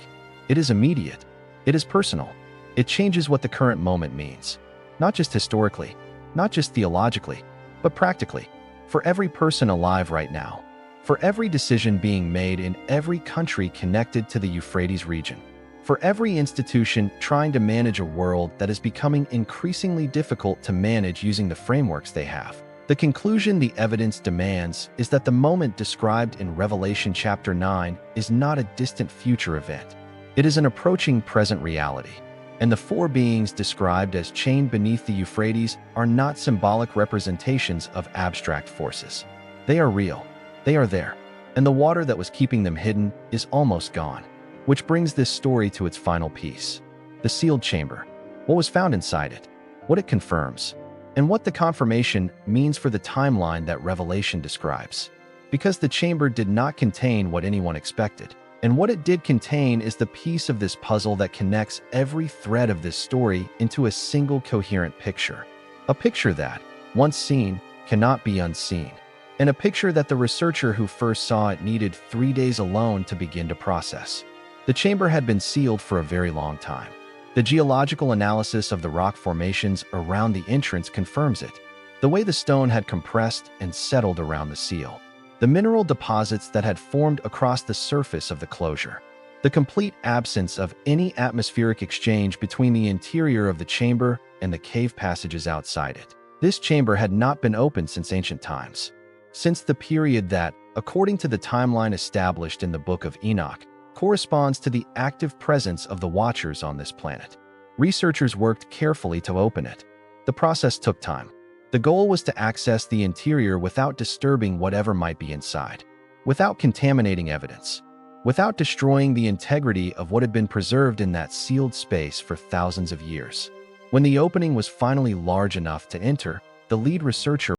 It is immediate. It is personal. It changes what the current moment means, not just historically, not just theologically, but practically, for every person alive right now, for every decision being made in every country connected to the Euphrates region, for every institution trying to manage a world that is becoming increasingly difficult to manage using the frameworks they have. The conclusion the evidence demands is that the moment described in Revelation chapter 9 is not a distant future event. It is an approaching present reality. And the four beings described as chained beneath the Euphrates are not symbolic representations of abstract forces. They are real. They are there. And the water that was keeping them hidden is almost gone. Which brings this story to its final piece. The sealed chamber. What was found inside it. What it confirms. And what the confirmation means for the timeline that Revelation describes. because the chamber did not contain what anyone expected. And what it did contain is the piece of this puzzle that connects every thread of this story into a single coherent picture. A picture that, once seen, cannot be unseen. And a picture that the researcher who first saw it needed 3 days alone to begin to process. The chamber had been sealed for a very long time. The geological analysis of the rock formations around the entrance confirms it. The way the stone had compressed and settled around the seal. The mineral deposits that had formed across the surface of the closure. The complete absence of any atmospheric exchange between the interior of the chamber and the cave passages outside it. This chamber had not been opened since ancient times. Since the period that, according to the timeline established in the Book of Enoch, corresponds to the active presence of the Watchers on this planet. Researchers worked carefully to open it. The process took time. The goal was to access the interior without disturbing whatever might be inside, without contaminating evidence, without destroying the integrity of what had been preserved in that sealed space for thousands of years. When the opening was finally large enough to enter, the lead researcher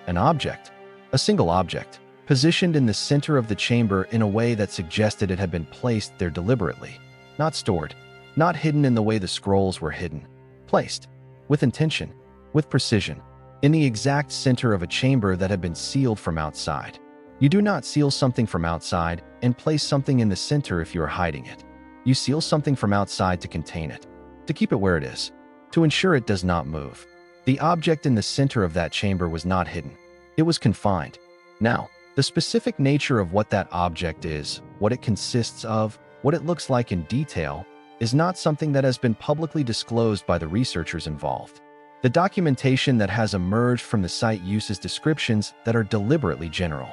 an object, a single object, positioned in the center of the chamber in a way that suggested it had been placed there deliberately, not stored, not hidden in the way the scrolls were hidden, placed, with intention, with precision, in the exact center of a chamber that had been sealed from outside. You do not seal something from outside and place something in the center if you are hiding it. You seal something from outside to contain it, to keep it where it is, to ensure it does not move. The object in the center of that chamber was not hidden. It was confined. Now, the specific nature of what that object is, what it consists of, what it looks like in detail, is not something that has been publicly disclosed by the researchers involved. The documentation that has emerged from the site uses descriptions that are deliberately general.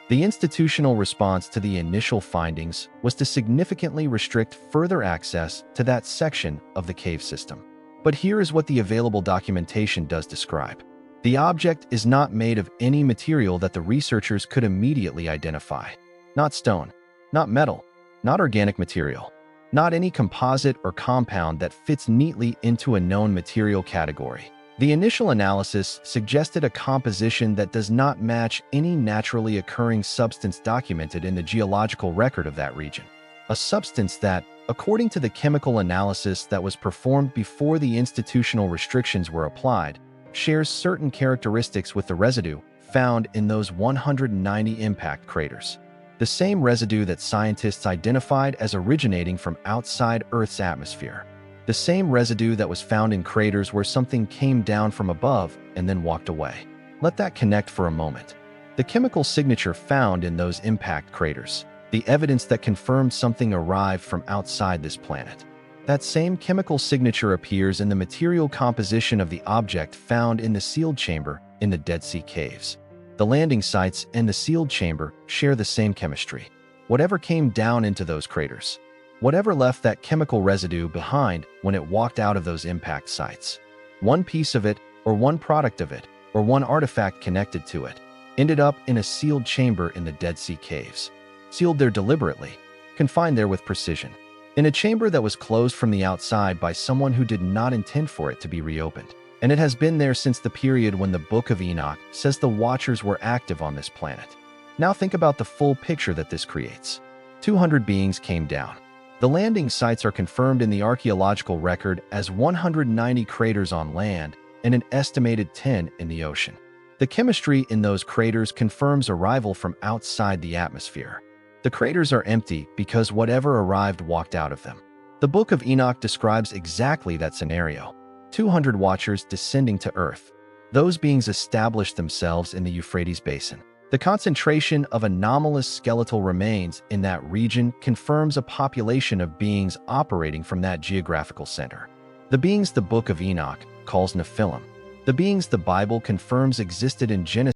The institutional response to the initial findings was to significantly restrict further access to that section of the cave system. But here is what the available documentation does describe. The object is not made of any material that the researchers could immediately identify. Not stone, not metal, not organic material, not any composite or compound that fits neatly into a known material category. The initial analysis suggested a composition that does not match any naturally occurring substance documented in the geological record of that region. A substance that, according to the chemical analysis that was performed before the institutional restrictions were applied, shares certain characteristics with the residue found in those 190 impact craters. The same residue that scientists identified as originating from outside Earth's atmosphere. The same residue that was found in craters where something came down from above and then walked away. Let that connect for a moment. The chemical signature found in those impact craters. The evidence that confirmed something arrived from outside this planet. That same chemical signature appears in the material composition of the object found in the sealed chamber in the Dead Sea Caves. The landing sites and the sealed chamber share the same chemistry. Whatever came down into those craters, whatever left that chemical residue behind when it walked out of those impact sites, one piece of it, or one product of it, or one artifact connected to it, ended up in a sealed chamber in the Dead Sea Caves. Sealed there deliberately, confined there with precision, in a chamber that was closed from the outside by someone who did not intend for it to be reopened. And it has been there since the period when the Book of Enoch says the Watchers were active on this planet. Now think about the full picture that this creates. 200 beings came down. The landing sites are confirmed in the archaeological record as 190 craters on land and an estimated 10 in the ocean. The chemistry in those craters confirms arrival from outside the atmosphere. The craters are empty because whatever arrived walked out of them. The Book of Enoch describes exactly that scenario. 200 Watchers descending to Earth. Those beings established themselves in the Euphrates basin. The concentration of anomalous skeletal remains in that region confirms a population of beings operating from that geographical center. The beings the Book of Enoch calls Nephilim. The beings the Bible confirms existed in Genesis,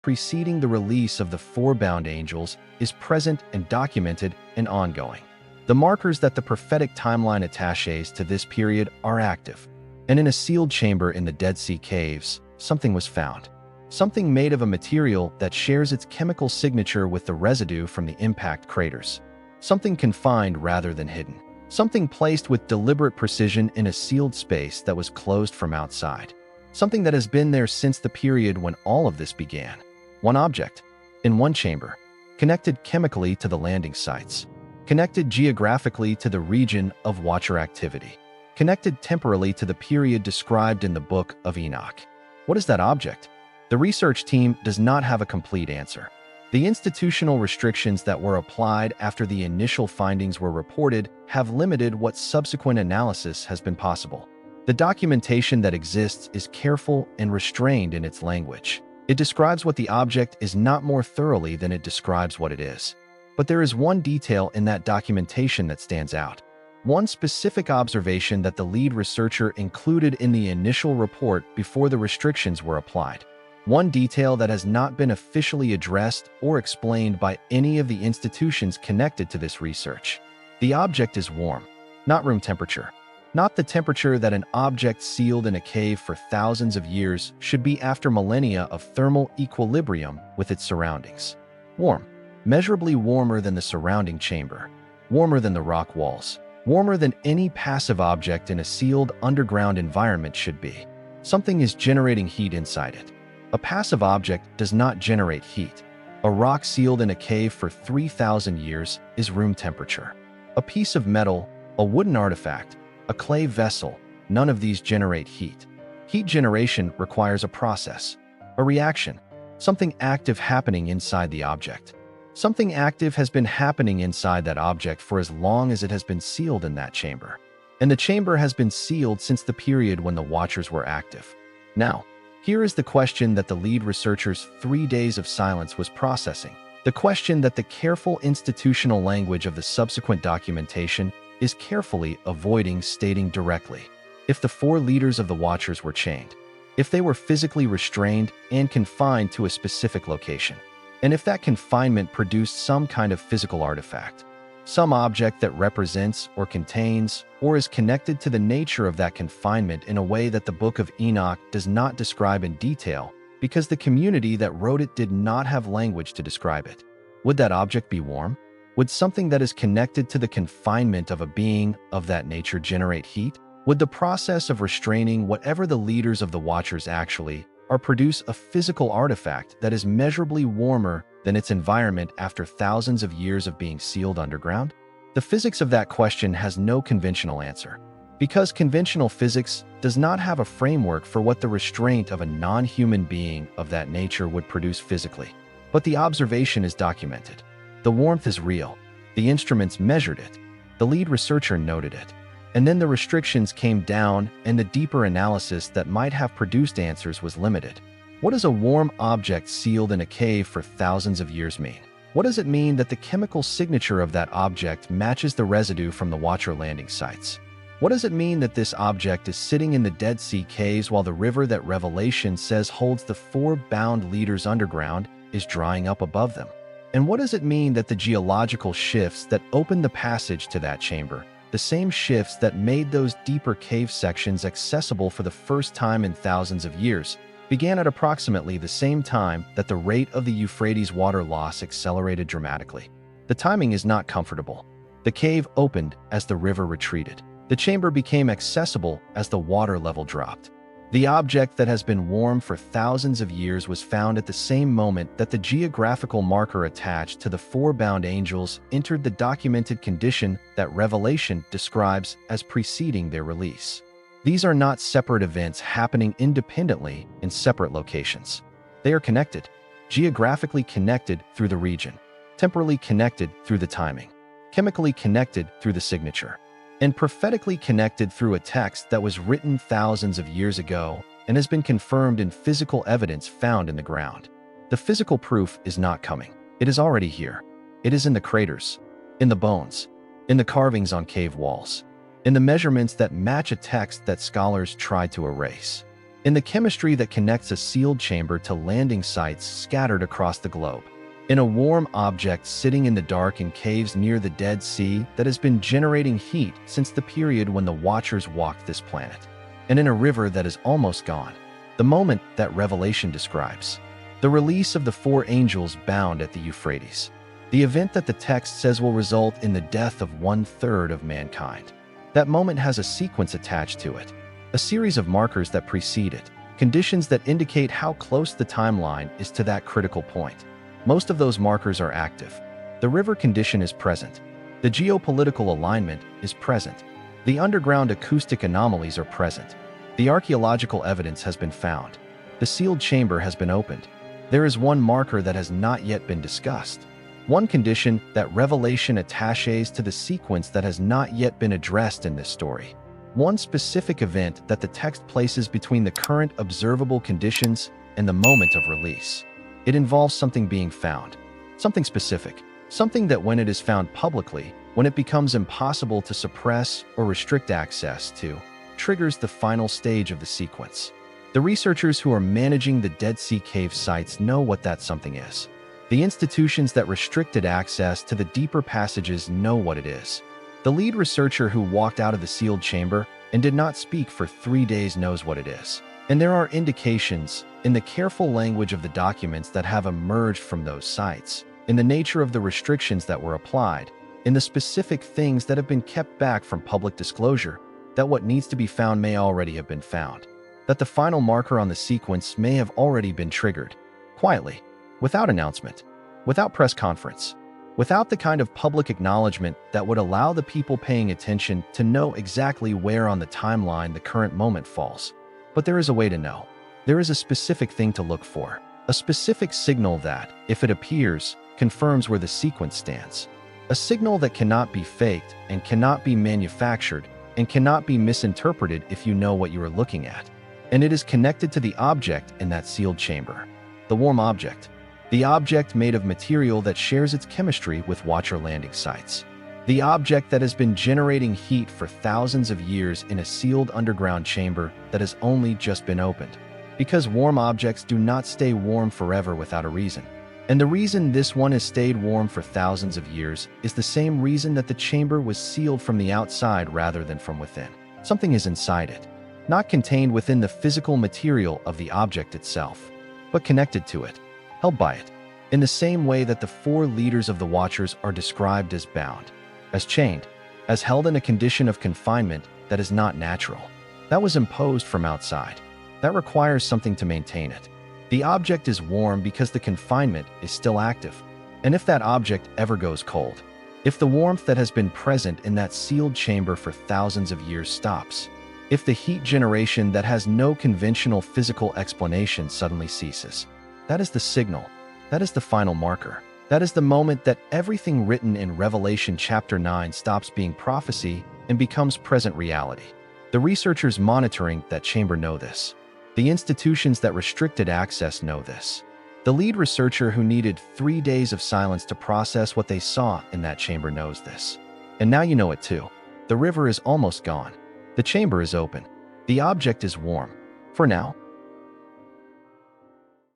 preceding the release of the four bound angels, is present and documented and ongoing. The markers that the prophetic timeline attaches to this period are active. And in a sealed chamber in the Dead Sea caves, something was found. Something made of a material that shares its chemical signature with the residue from the impact craters. Something confined rather than hidden. Something placed with deliberate precision in a sealed space that was closed from outside. Something that has been there since the period when all of this began. One object, in one chamber, connected chemically to the landing sites, connected geographically to the region of Watcher activity, connected temporally to the period described in the Book of Enoch. What is that object? The research team does not have a complete answer. The institutional restrictions that were applied after the initial findings were reported have limited what subsequent analysis has been possible. The documentation that exists is careful and restrained in its language. It describes what the object is not more thoroughly than it describes what it is. But there is one detail in that documentation that stands out. One specific observation that the lead researcher included in the initial report before the restrictions were applied. One detail that has not been officially addressed or explained by any of the institutions connected to this research. The object is warm, not room temperature. Not the temperature that an object sealed in a cave for thousands of years should be after millennia of thermal equilibrium with its surroundings. Warm, measurably warmer than the surrounding chamber, warmer than the rock walls, warmer than any passive object in a sealed underground environment should be. Something is generating heat inside it. A passive object does not generate heat. A rock sealed in a cave for 3,000 years is room temperature. A piece of metal, a wooden artifact, a clay vessel, none of these generate heat. Heat generation requires a process, a reaction, something active happening inside the object. Something active has been happening inside that object for as long as it has been sealed in that chamber. And the chamber has been sealed since the period when the Watchers were active. Now, here is the question that the lead researcher's 3 days of silence was processing. The question that the careful institutional language of the subsequent documentation is carefully avoiding stating directly. If the 4 leaders of the Watchers were chained, if they were physically restrained and confined to a specific location, and if that confinement produced some kind of physical artifact, some object that represents or contains or is connected to the nature of that confinement in a way that the Book of Enoch does not describe in detail because the community that wrote it did not have language to describe it. Would that object be warm? Would something that is connected to the confinement of a being of that nature generate heat? Would the process of restraining whatever the leaders of the Watchers actually are produce a physical artifact that is measurably warmer than its environment after thousands of years of being sealed underground? The physics of that question has no conventional answer, because conventional physics does not have a framework for what the restraint of a non-human being of that nature would produce physically. But the observation is documented. The warmth is real. The instruments measured it. The lead researcher noted it. And then the restrictions came down and the deeper analysis that might have produced answers was limited. What does a warm object sealed in a cave for thousands of years mean? What does it mean that the chemical signature of that object matches the residue from the Watcher landing sites? What does it mean that this object is sitting in the Dead Sea caves while the river that Revelation says holds the 4 bound leaders underground is drying up above them? And what does it mean that the geological shifts that opened the passage to that chamber, the same shifts that made those deeper cave sections accessible for the first time in thousands of years, began at approximately the same time that the rate of the Euphrates water loss accelerated dramatically? The timing is not comfortable. The cave opened as the river retreated. The chamber became accessible as the water level dropped. The object that has been warm for thousands of years was found at the same moment that the geographical marker attached to the four bound angels entered the documented condition that Revelation describes as preceding their release. These are not separate events happening independently in separate locations. They are connected, geographically connected through the region, temporally connected through the timing, chemically connected through the signature, and prophetically connected through a text that was written thousands of years ago and has been confirmed in physical evidence found in the ground. The physical proof is not coming. It is already here. It is in the craters, in the bones, in the carvings on cave walls, in the measurements that match a text that scholars tried to erase, in the chemistry that connects a sealed chamber to landing sites scattered across the globe, in a warm object sitting in the dark in caves near the Dead Sea that has been generating heat since the period when the Watchers walked this planet, and in a river that is almost gone, the moment that Revelation describes. The release of the four angels bound at the Euphrates, the event that the text says will result in the death of 1/3 of mankind. That moment has a sequence attached to it, a series of markers that precede it, conditions that indicate how close the timeline is to that critical point. Most of those markers are active. The river condition is present. The geopolitical alignment is present. The underground acoustic anomalies are present. The archaeological evidence has been found. The sealed chamber has been opened. There is one marker that has not yet been discussed. One condition that Revelation attaches to the sequence that has not yet been addressed in this story. One specific event that the text places between the current observable conditions and the moment of release. It involves something being found, something specific, something that when it is found publicly, when it becomes impossible to suppress or restrict access to, triggers the final stage of the sequence. The researchers who are managing the Dead Sea cave sites know what that something is. The institutions that restricted access to the deeper passages know what it is. The lead researcher who walked out of the sealed chamber and did not speak for 3 days knows what it is. And there are indications, in the careful language of the documents that have emerged from those sites, in the nature of the restrictions that were applied, in the specific things that have been kept back from public disclosure, that what needs to be found may already have been found, that the final marker on the sequence may have already been triggered, quietly, without announcement, without press conference, without the kind of public acknowledgement that would allow the people paying attention to know exactly where on the timeline the current moment falls. But there is a way to know. There is a specific thing to look for, a specific signal that, if it appears, confirms where the sequence stands. A signal that cannot be faked and cannot be manufactured and cannot be misinterpreted if you know what you are looking at. And it is connected to the object in that sealed chamber. The warm object. The object made of material that shares its chemistry with Watcher landing sites. The object that has been generating heat for thousands of years in a sealed underground chamber that has only just been opened. Because warm objects do not stay warm forever without a reason. And the reason this one has stayed warm for thousands of years is the same reason that the chamber was sealed from the outside rather than from within. Something is inside it, not contained within the physical material of the object itself, but connected to it, held by it, in the same way that the four leaders of the Watchers are described as bound, as chained, as held in a condition of confinement that is not natural, that was imposed from outside, that requires something to maintain it. The object is warm because the confinement is still active. And if that object ever goes cold, if the warmth that has been present in that sealed chamber for thousands of years stops, if the heat generation that has no conventional physical explanation suddenly ceases, that is the signal, that is the final marker. That is the moment that everything written in Revelation chapter 9 stops being prophecy and becomes present reality. The researchers monitoring that chamber know this. The institutions that restricted access know this. The lead researcher who needed 3 days of silence to process what they saw in that chamber knows this. And now you know it too. The river is almost gone. The chamber is open. The object is warm. For now.